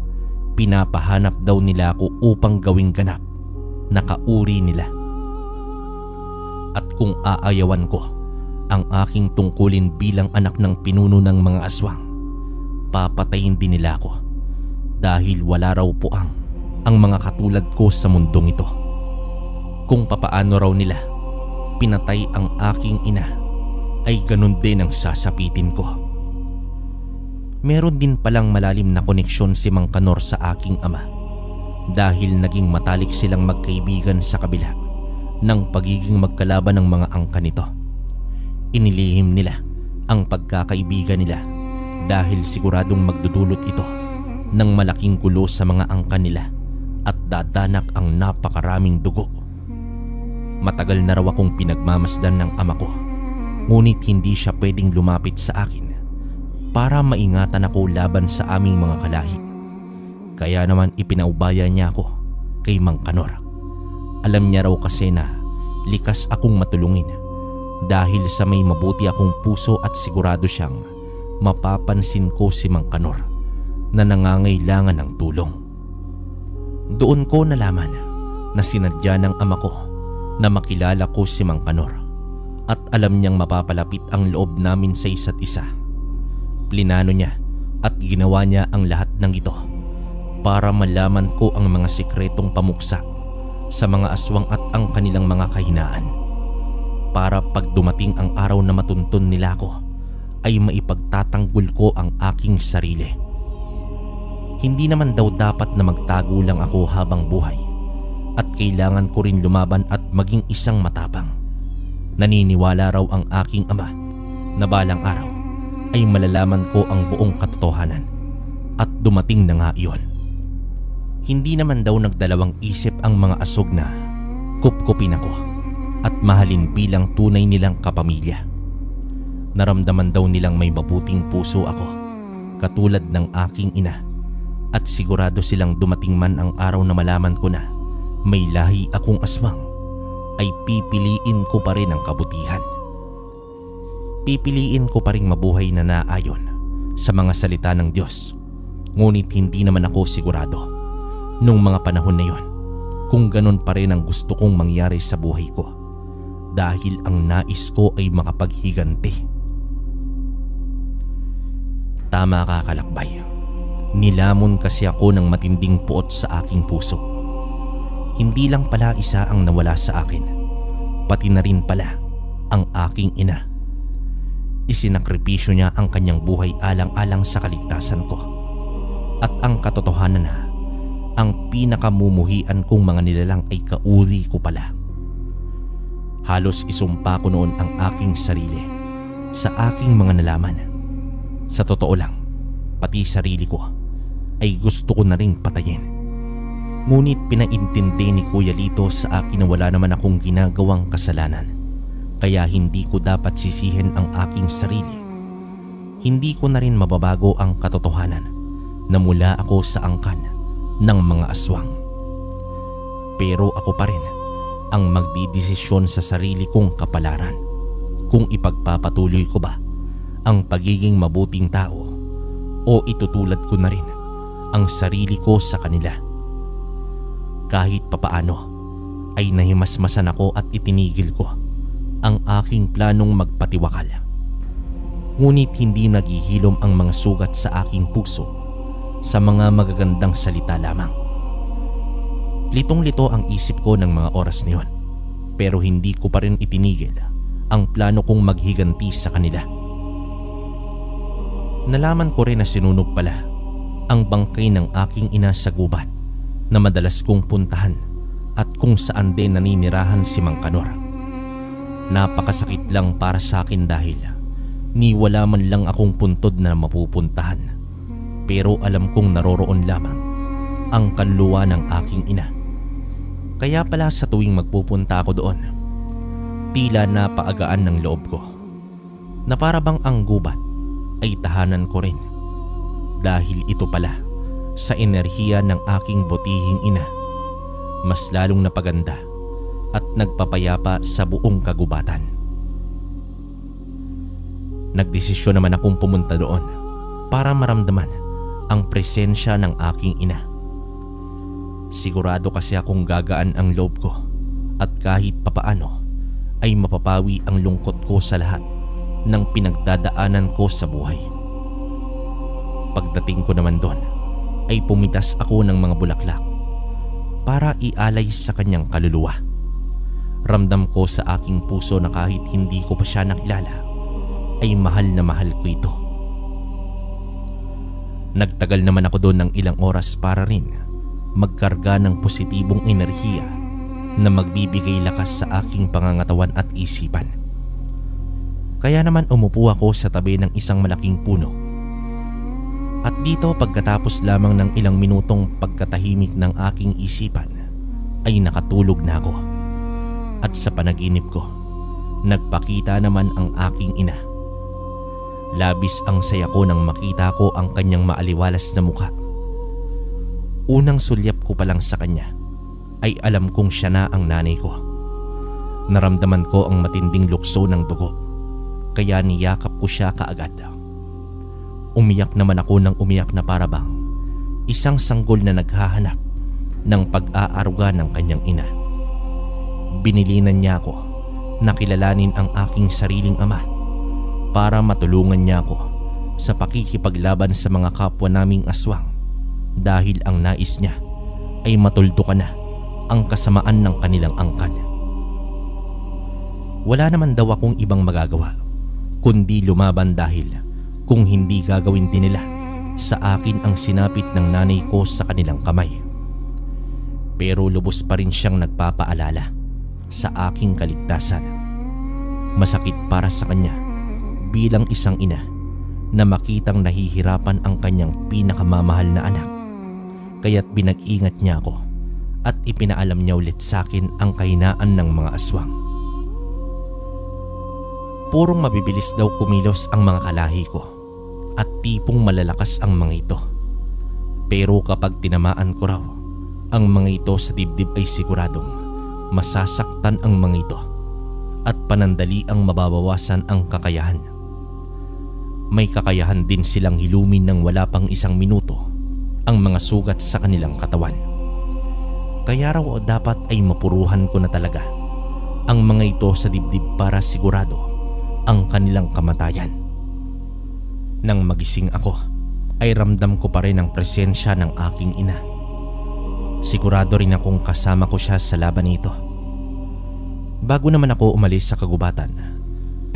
pinapahanap daw nila ako upang gawing ganap na kauri nila. At kung aayawan ko ang aking tungkulin bilang anak ng pinuno ng mga aswang, papatayin din nila ako dahil wala raw puang ang mga katulad ko sa mundong ito. Kung papaano raw nila pinatay ang aking ina, ay ganun din ang sasapitin ko. Meron din palang malalim na koneksyon si Mang Kanor sa aking ama dahil naging matalik silang magkaibigan sa kabila ng pagiging magkalaban ng mga angkan nito. Inilihim nila ang pagkakaibigan nila dahil siguradong magdudulot ito ng malaking gulo sa mga angkan nila at dadanak ang napakaraming dugo. Matagal na raw akong pinagmamasdan ng ama ko, ngunit hindi siya pwedeng lumapit sa akin para maingatan ako laban sa aming mga kalahi. Kaya naman ipinaubaya niya ako kay Mang Kanor. Alam niya raw kasi na likas akong matulungin dahil sa may mabuti akong puso at sigurado siyang mapapansin ko si Mang Kanor na nangangailangan ng tulong. Doon ko nalaman na sinadya ng ama ko na makilala ko si Mang Kanor at alam niyang mapapalapit ang loob namin sa isa't isa. Plinano niya at ginawa niya ang lahat ng ito para malaman ko ang mga sikretong pamuksa sa mga aswang at ang kanilang mga kahinaan, para pag dumating ang araw na matuntun nila ako ay maipagtatanggol ko ang aking sarili. Hindi naman daw dapat na magtago lang ako habang buhay at kailangan ko rin lumaban at maging isang matapang. Naniniwala raw ang aking ama na balang araw ay malalaman ko ang buong katotohanan at dumating na nga iyon. Hindi naman daw nagdalawang isip ang mga asog na kupkupin ako at mahalin bilang tunay nilang kapamilya. Naramdaman daw nilang may mabuting puso ako katulad ng aking ina at sigurado silang dumating man ang araw na malaman ko na may lahi akong aswang, ay pipiliin ko pa rin ang kabutihan. Pipiliin ko pa rin mabuhay na naayon sa mga salita ng Diyos. Ngunit hindi naman ako sigurado nung mga panahon na yon kung ganun pa rin ang gusto kong mangyari sa buhay ko, dahil ang nais ko ay makapaghiganti. Tama ka, Kalakbay. Nilamon kasi ako ng matinding puot sa aking puso. Hindi lang pala isa ang nawala sa akin, pati na rin pala ang aking ina. Isinakripisyo niya ang kanyang buhay alang-alang sa kaligtasan ko. At ang katotohanan na, ang pinakamumuhian kong mga nilalang ay kauri ko pala. Halos isumpa ko noon ang aking sarili sa aking mga nalaman. Sa totoo lang, pati sarili ko ay gusto ko na ring patayin. Ngunit pinaintindi ni Kuya Lito sa akin na wala naman akong ginagawang kasalanan, kaya hindi ko dapat sisihin ang aking sarili. Hindi ko na rin mababago ang katotohanan na mula ako sa angkan ng mga aswang. Pero ako pa rin ang magdidesisyon sa sarili kong kapalaran kung ipagpapatuloy ko ba ang pagiging mabuting tao o itutulad ko na rin ang sarili ko sa kanila. Kahit papaano ay nahimasmasan ako at itinigil ko ang aking planong magpatiwakal. Ngunit hindi naghihilom ang mga sugat sa aking puso sa mga magagandang salita lamang. Litong-lito ang isip ko ng mga oras na yun, pero hindi ko pa rin itinigil ang plano kong maghiganti sa kanila. Nalaman ko rin na sinunog pala ang bangkay ng aking ina sa gubat na madalas kong puntahan at kung saan din naninirahan si Mang Kanor. Napakasakit lang para sa akin dahil ni wala man lang akong puntod na mapupuntahan, pero alam kong naroroon lamang ang kaluluwa ng aking ina. Kaya pala sa tuwing magpupunta ako doon, tila napaagaan ng loob ko na para bang ang gubat ay tahanan ko rin, dahil ito pala sa enerhiya ng aking butihing ina mas lalong napaganda at nagpapayapa sa buong kagubatan. Nagdesisyon naman akong pumunta doon para maramdaman ang presensya ng aking ina. Sigurado kasi akong gagaan ang loob ko at kahit papaano ay mapapawi ang lungkot ko sa lahat ng pinagdadaanan ko sa buhay. Pagdating ko naman doon ay pumitas ako ng mga bulaklak para ialay sa kanyang kaluluwa. Ramdam ko sa aking puso na kahit hindi ko pa siya nakilala ay mahal na mahal ko ito. Nagtagal naman ako doon ng ilang oras para rin magkarga ng positibong enerhiya na magbibigay lakas sa aking pangangatawan at isipan. Kaya naman umupo ako sa tabi ng isang malaking puno. At dito pagkatapos lamang ng ilang minutong pagkatahimik ng aking isipan ay nakatulog na ako. At sa panaginip ko, nagpakita naman ang aking ina. Labis ang saya ko nang makita ko ang kanyang maaliwalas na mukha. Unang sulyap ko pa lang sa kanya ay alam kong siya na ang nanay ko. Naramdaman ko ang matinding lukso ng dugo, kaya niyakap ko siya kaagad. Umiyak naman ako ng umiyak na para bang isang sanggol na naghahanap ng pag-aaruga ng kanyang ina. Binilinan niya ako na kilalanin ang aking sariling ama para matulungan niya ako sa pakikipaglaban sa mga kapwa naming aswang, dahil ang nais niya ay matuldukan na ang kasamaan ng kanilang angkan. Wala naman daw akong ibang magagawa kundi lumaban, dahil kung hindi gagawin din nila sa akin ang sinapit ng nanay ko sa kanilang kamay. Pero lubos pa rin siyang nagpapaalala sa aking kaligtasan. Masakit para sa kanya bilang isang ina na makitang nahihirapan ang kanyang pinakamamahal na anak, kaya't binag-ingat niya ako at ipinaalam niya ulit sa akin ang kahinaan ng mga aswang. Purong mabibilis daw kumilos ang mga kalahi ko at tipong malalakas ang mga ito. Pero kapag tinamaan ko raw Ang mga ito sa dibdib ay siguradong masasaktan ang mga ito at panandali ang mababawasan ang kakayahan. May kakayahan din silang hilumin ng wala pang 1 minuto ang mga sugat sa kanilang katawan. Kaya raw dapat ay mapuruhan ko na talaga ang mga ito sa dibdib para sigurado ang kanilang kamatayan. Nang magising ako ay ramdam ko pa rin ang presensya ng aking ina. Sigurado rin akong kasama ko siya sa laban nito. Bago naman ako umalis sa kagubatan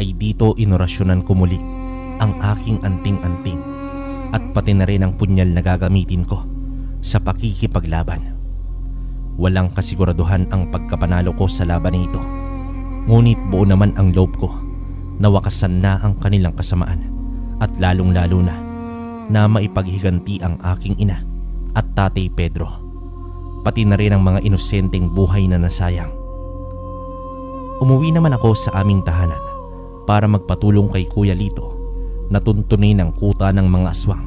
ay dito inorasyonan ko muli ang aking anting-anting at pati na rin ang punyal na gagamitin ko sa pakikipaglaban. Walang kasiguraduhan ang pagkapanalo ko sa laban nito, ngunit buo naman ang loob ko na wakasan na ang kanilang kasamaan at lalong-lalo na maipaghiganti ang aking ina at Tatay Pedro, pati na rin ang mga inosenteng buhay na nasayang. Umuwi naman ako sa aming tahanan para magpatulong kay Kuya Lito na tuntunin ang kuta ng mga aswang.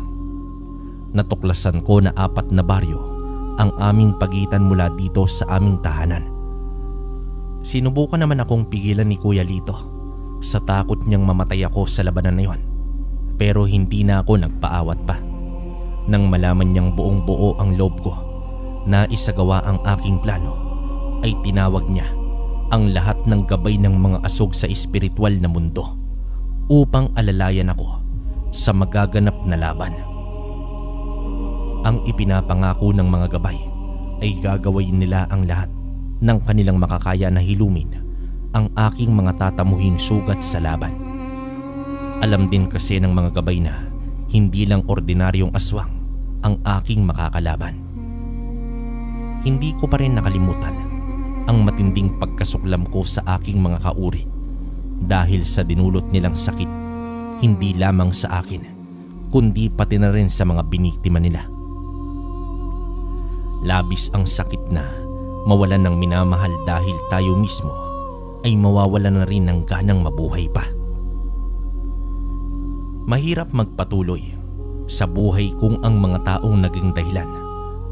Natuklasan ko na 4 na baryo ang aming pagitan mula dito sa aming tahanan. Sinubukan naman akong pigilan ni Kuya Lito sa takot niyang mamatay ako sa labanan na yon, pero hindi na ako nagpaawat pa. Nang malaman niyang buong buo ang loob ko na isagawa ang aking plano, ay tinawag niya ang lahat ng gabay ng mga asog sa espiritual na mundo upang alalayan ako sa magaganap na laban. Ang ipinapangako ng mga gabay ay gagawin nila ang lahat ng kanilang makakaya na hilumin ang aking mga tatamuhing sugat sa laban. Alam din kasi ng mga gabay na hindi lang ordinaryong aswang ang aking makakalaban. Hindi ko pa rin nakalimutan ang matinding pagkasuklam ko sa aking mga kauri dahil sa dinulot nilang sakit, hindi lamang sa akin kundi pati na rin sa mga biniktima nila. Labis ang sakit na mawalan ng minamahal dahil tayo mismo ay mawawalan na rin ng ganang mabuhay pa. Mahirap magpatuloy sa buhay kung ang mga taong naging dahilan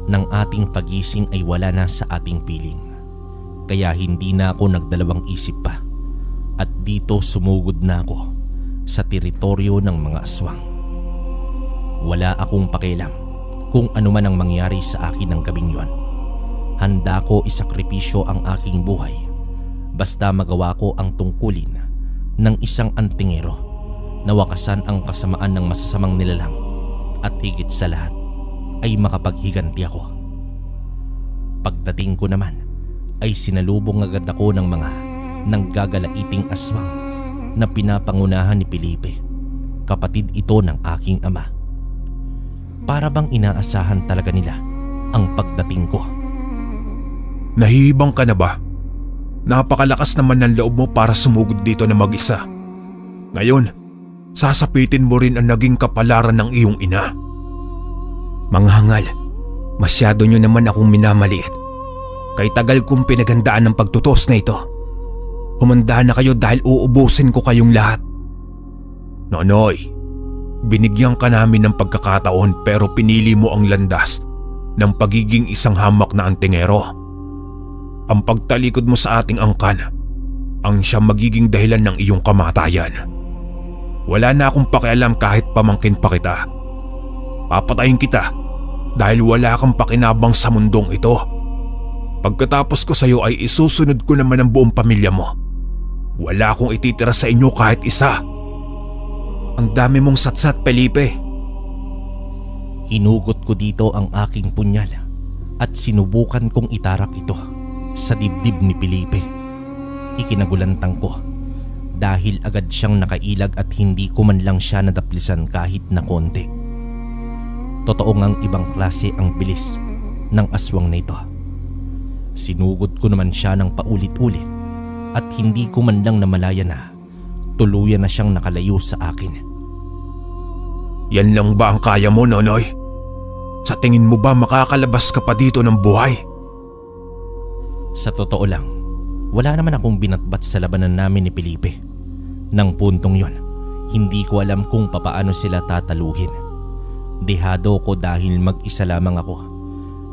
ng ating pagising ay wala na sa ating piling. Kaya hindi na ako nagdalawang isip pa at dito sumugod na ako sa teritoryo ng mga aswang. Wala akong pakialam kung ano man ang mangyari sa akin ng gabing yon. Handa ko isakripisyo ang aking buhay basta magawa ko ang tungkulin ng isang antingero na wakasan ang kasamaan ng masasamang nilalang at higit sa lahat ay makapaghiganti ako. Pagdating ko naman ay sinalubong agad ako ng mga nanggagalaiting aswang na pinapangunahan ni Felipe, kapatid ito ng aking ama. Para bang inaasahan talaga nila ang pagdating ko. Nahihibang ka na ba? Napakalakas naman ng loob mo para sumugod dito na mag-isa. Ngayon, sasapitin mo rin ang naging kapalaran ng iyong ina. Manghangal, masyado nyo naman akong minamaliit. Kay tagal kong pinaghandaan ng pagtutos na ito. Humanda na kayo dahil uubusin ko kayong lahat. Nonoy, binigyan ka namin ng pagkakataon pero pinili mo ang landas ng pagiging isang hamak na antingero. Ang pagtalikod mo sa ating angkan ang siyang magiging dahilan ng iyong kamatayan. Wala na akong pakialam kahit pamangkin pa kita. Papatayin kita dahil wala kang pakinabang sa mundong ito. Pagkatapos ko sa iyo ay isusunod ko naman ang buong pamilya mo. Wala akong ititira sa inyo kahit isa. Ang dami mong satsat, Felipe. Hinugot ko dito ang aking punyal at sinubukan kong itarap ito sa dibdib ni Felipe. Ikinagulantang ko dahil agad siyang nakailag at hindi ko man lang siya nadaplisan kahit na konti. Totoo ngang ibang klase ang bilis ng aswang na ito. Sinugod ko naman siya ng paulit-ulit at hindi ko man lang namalaya na tuluyan na siyang nakalayo sa akin. Yan lang ba ang kaya mo, Nonoy? Sa tingin mo ba makakalabas ka pa dito ng buhay? Sa totoo lang, wala naman akong binatbat sa labanan namin ni Felipe. Nang puntong yon, hindi ko alam kung papaano sila tataluhin. Dehado ko dahil mag-isa lamang ako.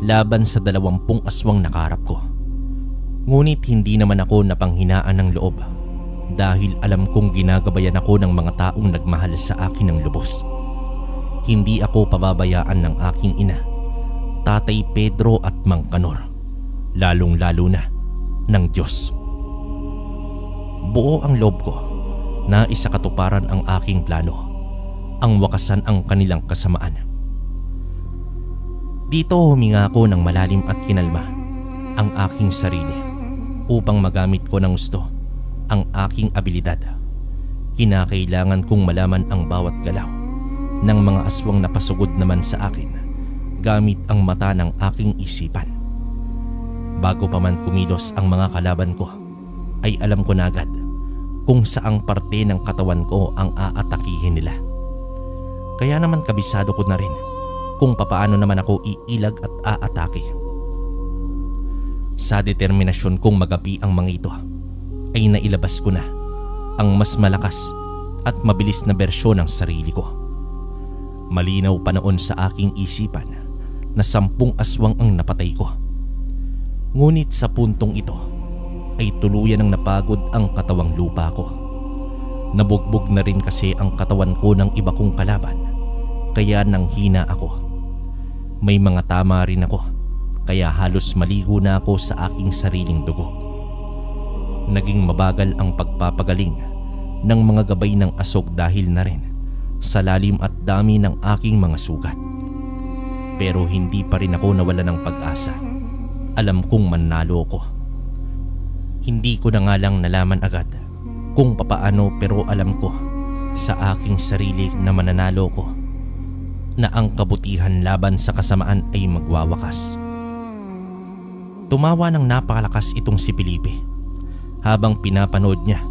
laban sa 20 aswang nakaharap ko. Ngunit hindi naman ako napanghinaan ng loob dahil alam kong ginagabayan ako ng mga taong nagmahal sa akin ng lubos. Hindi ako pababayaan ng aking ina, Tatay Pedro at Mang Kanor, lalong-lalo na ng Diyos. Buo ang loob ko na isakatuparan ang aking plano, ang wakasan ang kanilang kasamaan. Dito huminga ako ng malalim at kinalma ang aking sarili upang magamit ko ng gusto ang aking abilidad. Kinakailangan kong malaman ang bawat galaw ng mga aswang na pasugod naman sa akin gamit ang mata ng aking isipan. Bago pa man kumilos ang mga kalaban ko, ay alam ko na agad kung saang parte ng katawan ko ang aatakihin nila. Kaya naman kabisado ko na rin kung papaano naman ako iilag at aatake. Sa determinasyon kong magapi ang mga ito, ay nailabas ko na ang mas malakas at mabilis na bersyon ng sarili ko. Malinaw pa noon sa aking isipan na 10 aswang ang napatay ko. Ngunit sa puntong ito ay tuluyan ng napagod ang katawang lupa ko. Nabugbog na rin kasi ang katawan ko ng iba kong kalaban, kaya nanghina ako. May mga tama rin ako, kaya halos maligo na ako sa aking sariling dugo. Naging mabagal ang pagpapagaling ng mga gabay ng asog dahil na rin sa lalim at dami ng aking mga sugat. Pero hindi pa rin ako nawala ng pag-asa. Alam kong manalo ko. Hindi ko na nga lang nalaman agad kung papaano, pero alam ko sa aking sarili na mananalo ko, na ang kabutihan laban sa kasamaan ay magwawakas. Tumawa ng napakalakas itong si Felipe habang pinapanood niya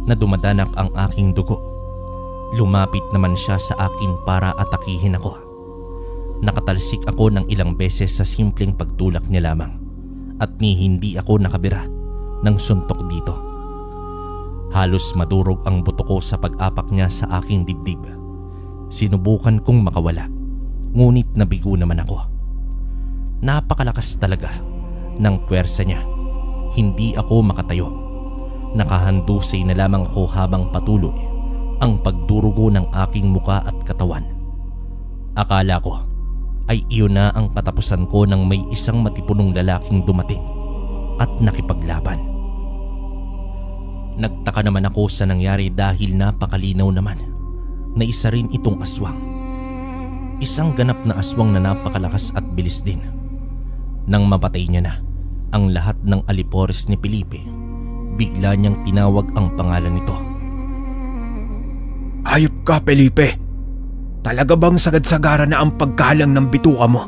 na dumadanak ang aking dugo. Lumapit naman siya sa akin para atakihin ako. Nakatalsik ako ng ilang beses sa simpleng pagtulak niya lamang at hindi ako nakabira ng suntok dito. Halos madurog ang buto ko sa pag-apak niya sa aking dibdib. Sinubukan kong makawala, ngunit nabigo naman ako. Napakalakas talaga ng puwersa niya. Hindi ako makatayo. Nakahandusay na lamang ako habang patuloy ang pagdurugo ng aking muka at katawan. Akala ko ay iyon na ang katapusan ko nang may isang matipunong lalaking dumating at nakipaglaban. Nagtaka naman ako sa nangyari dahil napakalinaw naman na isa rin itong aswang. Isang ganap na aswang na napakalakas at bilis din. Nang mapatay niya na ang lahat ng alipores ni Felipe, bigla niyang tinawag ang pangalan nito. Hayop ka, Felipe! Talaga bang sagad-sagara na ang pagkalang ng bituka mo?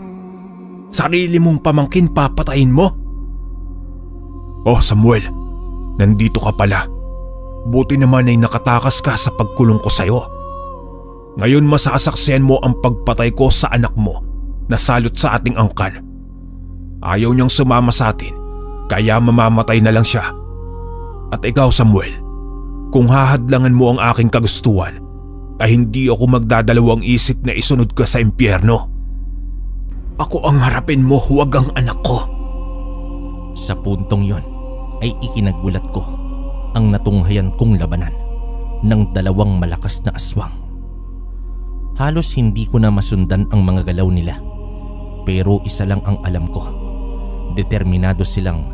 Sarili mong pamangkin papatayin mo? Oh Samuel, nandito ka pala. Buti naman ay nakatakas ka sa pagkulong ko sa'yo. Ngayon masasaksihan mo ang pagpatay ko sa anak mo na salot sa ating angkan. Ayaw niyang sumama sa atin, kaya mamamatay na lang siya. At ikaw Samuel, kung hahadlangan mo ang aking kagustuhan, ay hindi ako magdadalawang isip na isunod ka sa impyerno. Ako ang harapin mo, huwag ang anak ko. Sa puntong yon ay ikinagulat ko ang natunghayan kong labanan ng 2 malakas na aswang. Halos hindi ko na masundan ang mga galaw nila, pero isa lang ang alam ko. Determinado silang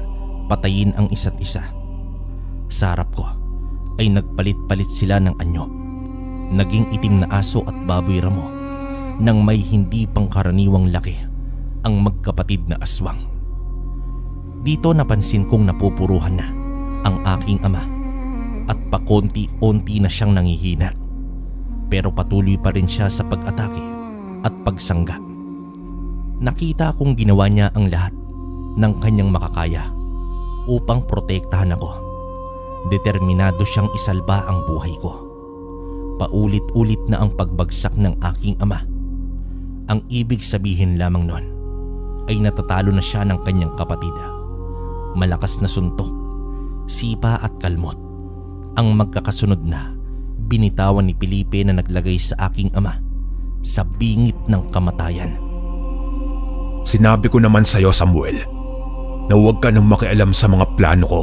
patayin ang isa't isa. Sa harap ko ay nagpalit-palit sila ng anyo. Naging itim na aso at baboy ramo nang may hindi pangkaraniwang laki ang magkapatid na aswang. Dito napansin kong napupuruhan na ang aking ama at pakonti-onti na siyang nangihina. Pero patuloy pa rin siya sa pag-atake at pagsangga. Nakita kong ginawa niya ang lahat ng kanyang makakaya upang protektahan ako. Determinado siyang isalba ang buhay ko. Paulit-ulit na ang pagbagsak ng aking ama. Ang ibig sabihin lamang nun ay natatalo na siya ng kanyang kapatid. Malakas na suntok, sipa at kalmot ang magkakasunod na binitawan ni Felipe na naglagay sa aking ama sa bingit ng kamatayan. Sinabi ko naman sa'yo, Samuel, na huwag ka nang makialam sa mga plano ko.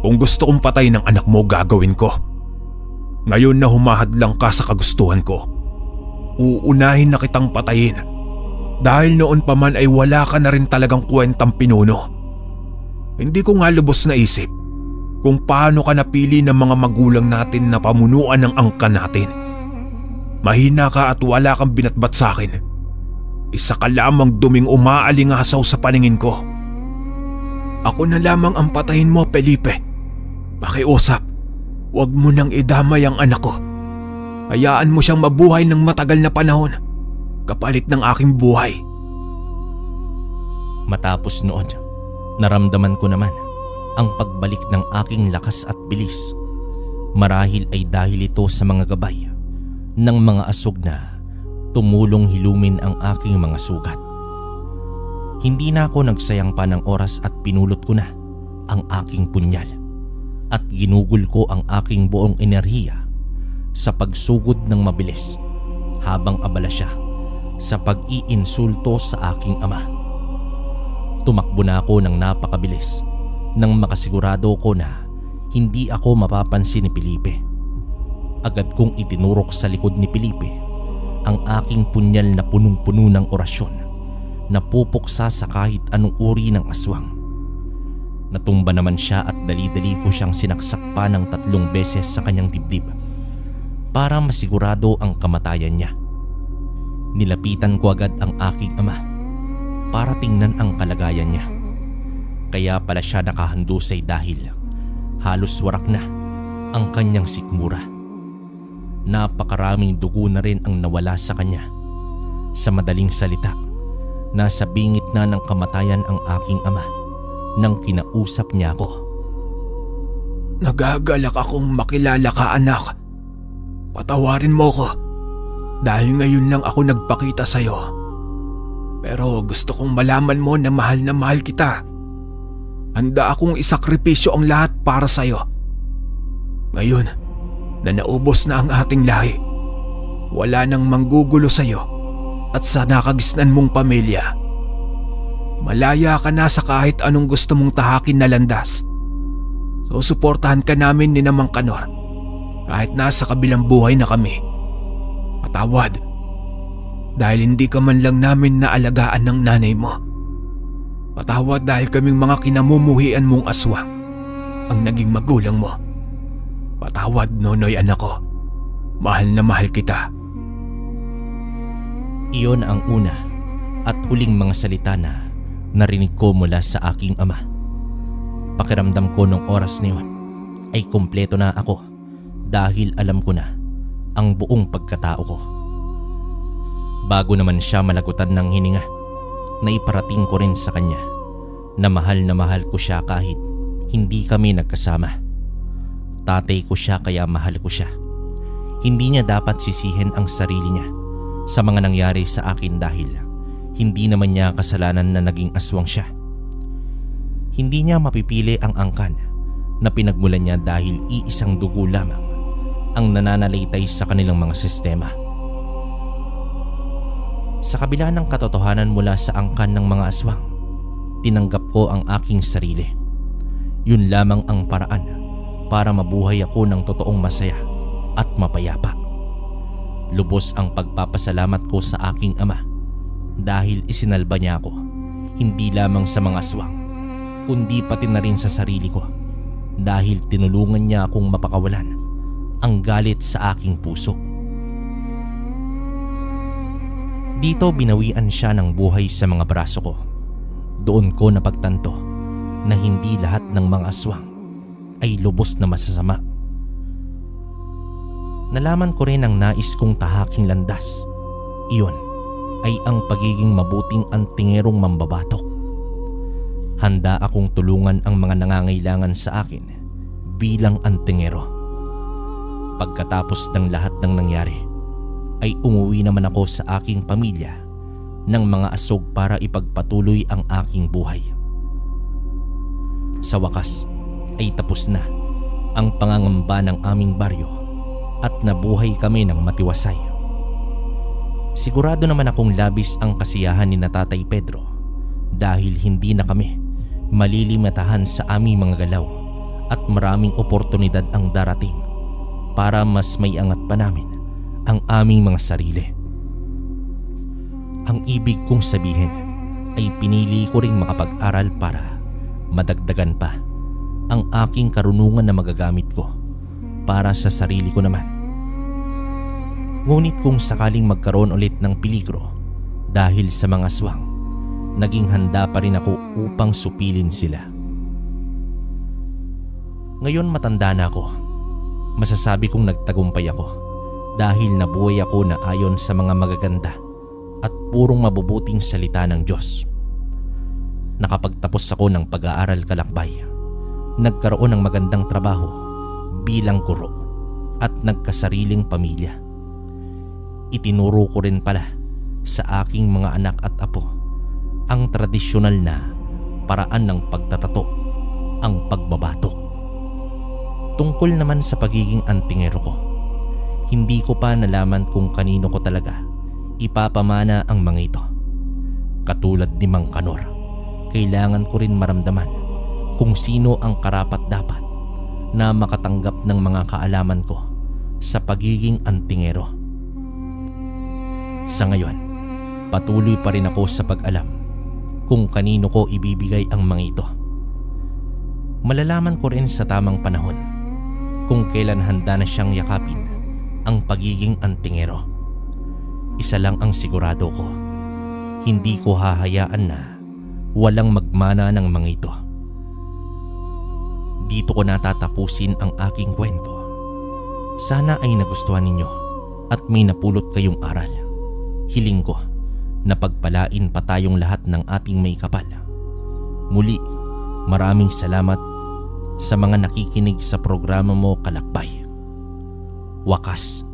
Kung gusto kong patayin ang anak mo, gagawin ko. Ngayon na humahadlang ka sa kagustuhan ko, uunahin na kitang patayin. Dahil noon pa man ay wala ka na rin talagang kwentang pinuno. Hindi ko nga lubos na isip kung paano ka napili ng mga magulang natin na pamunuan ng angkan natin. Mahina ka at wala kang binatbat sa akin. Isa ka lamang duming umaalingasaw sa paningin ko. Ako na lamang ang patayin mo, Felipe. Makiusap, huwag mo nang idamay ang anak ko. Hayaan mo siyang mabuhay ng matagal na panahon, kapalit ng aking buhay. Matapos noon, naramdaman ko naman ang pagbalik ng aking lakas at bilis. Marahil ay dahil ito sa mga gabay ng mga asog na tumulong hilumin ang aking mga sugat. Hindi na ako nagsayang pa ng oras at pinulot ko na ang aking punyal at ginugol ko ang aking buong enerhiya sa pagsugod ng mabilis habang abala siya sa pag-iinsulto sa aking ama. Tumakbo na ako ng napakabilis nang makasigurado ko na hindi ako mapapansin ni Felipe. Agad kong itinurok sa likod ni Felipe ang aking punyal na punong-puno ng orasyon na pupuksa sa kahit anong uri ng aswang. Natumba naman siya at dali-dali ko siyang sinaksak pa ng 3 beses sa kanyang dibdib para masigurado ang kamatayan niya. Nilapitan ko agad ang aking ama para tingnan ang kalagayan niya. Kaya pala siya nakahandusay dahil halos warak na ang kanyang sikmura. Napakaraming dugo na rin ang nawala sa kanya. Sa madaling salita, nasa bingit na ng kamatayan ang aking ama nang kinausap niya ako. Nagagalak akong makilala ka, anak. Patawarin mo ko dahil ngayon lang ako nagpakita sa'yo. Pero gusto kong malaman mo na mahal kita. Handa akong isakripisyo ang lahat para sa'yo. Ngayon na naubos na ang ating lahi, wala nang manggugulo sa'yo at sa nakagisnan mong pamilya. Malaya ka na sa kahit anong gusto mong tahakin na landas. Susuportahan ka namin ni Namang Kanor kahit nasa kabilang buhay na kami. Patawad dahil hindi ka man lang namin naalagaan ng nanay mo. Patawad dahil kaming mga kinamumuhian mong aswang ang naging magulang mo. Patawad, Nonoy, anak ko. Mahal na mahal kita. Iyon ang una at huling mga salita na narinig ko mula sa aking ama. Pakiramdam ko nung oras na yun ay kumpleto na ako dahil alam ko na ang buong pagkatao ko. Bago naman siya malagutan ng hininga, naiparating ko rin sa kanya na mahal ko siya kahit hindi kami nagkasama. Tatay ko siya kaya mahal ko siya. Hindi niya dapat sisihin ang sarili niya sa mga nangyari sa akin dahil hindi naman niya kasalanan na naging aswang siya. Hindi niya mapipili ang angkan na pinagmulan niya dahil iisang dugo lamang ang nananalaytay sa kanilang mga sistema. Sa kabila ng katotohanan mula sa angkan ng mga aswang, tinanggap ko ang aking sarili. Yun lamang ang paraan para mabuhay ako ng totoong masaya at mapayapa. Lubos ang pagpapasalamat ko sa aking ama dahil isinalba niya ako hindi lamang sa mga aswang kundi pati na rin sa sarili ko dahil tinulungan niya akong mapakawalan ang galit sa aking puso. Dito binawian siya ng buhay sa mga braso ko. Doon ko napagtanto na hindi lahat ng mga aswang ay lubos na masasama. Nalaman ko rin ang nais kong tahaking landas. Iyon ay ang pagiging mabuting antingerong mambabatok. Handa akong tulungan ang mga nangangailangan sa akin bilang antingero. Pagkatapos ng lahat ng nangyari, ay umuwi naman ako sa aking pamilya ng mga asog para ipagpatuloy ang aking buhay. Sa wakas ay tapos na ang pangangamba ng aming baryo at nabuhay kami ng matiwasay. Sigurado naman akong labis ang kasiyahan ni na Tatay Pedro dahil hindi na kami malilimatahan sa aming mga galaw at maraming oportunidad ang darating para mas may angat pa namin ang aming mga sarili. Ang ibig kong sabihin ay pinili ko ring makapag-aral para madagdagan pa ang aking karunungan na magagamit ko para sa sarili ko naman. Ngunit kung sakaling magkaroon ulit ng peligro dahil sa mga aswang, naging handa pa rin ako upang supilin sila. Ngayon matanda na ako, masasabi kong nagtagumpay ako dahil nabuhay ako na ayon sa mga magaganda at purong mabubuting salita ng Diyos. Nakapagtapos ako ng pag-aaral kalakbay, nagkaroon ng magandang trabaho bilang guro at nagkasariling pamilya. Itinuro ko rin pala sa aking mga anak at apo ang tradisyonal na paraan ng pagtatato, ang pagbabatok. Tungkol naman sa pagiging antingero ko, hindi ko pa nalaman kung kanino ko talaga ipapamana ang mga ito. Katulad ni Mang Kanor, kailangan ko rin maramdaman kung sino ang karapat-dapat na makatanggap ng mga kaalaman ko sa pagiging antingero. Sa ngayon, patuloy pa rin ako sa pag-alam kung kanino ko ibibigay ang mga ito. Malalaman ko rin sa tamang panahon kung kailan handa na siyang yakapin ang pagiging antingero. Isa lang ang sigurado ko, hindi ko hahayaan na walang magmana ng mga ito. Dito ko natatapusin ang aking kwento. Sana ay nagustuhan ninyo at may napulot kayong aral. Hiling ko na pagpalain pa tayong lahat ng ating may kapal. Muli, maraming salamat sa mga nakikinig sa programa mo Kalakbay. Wakas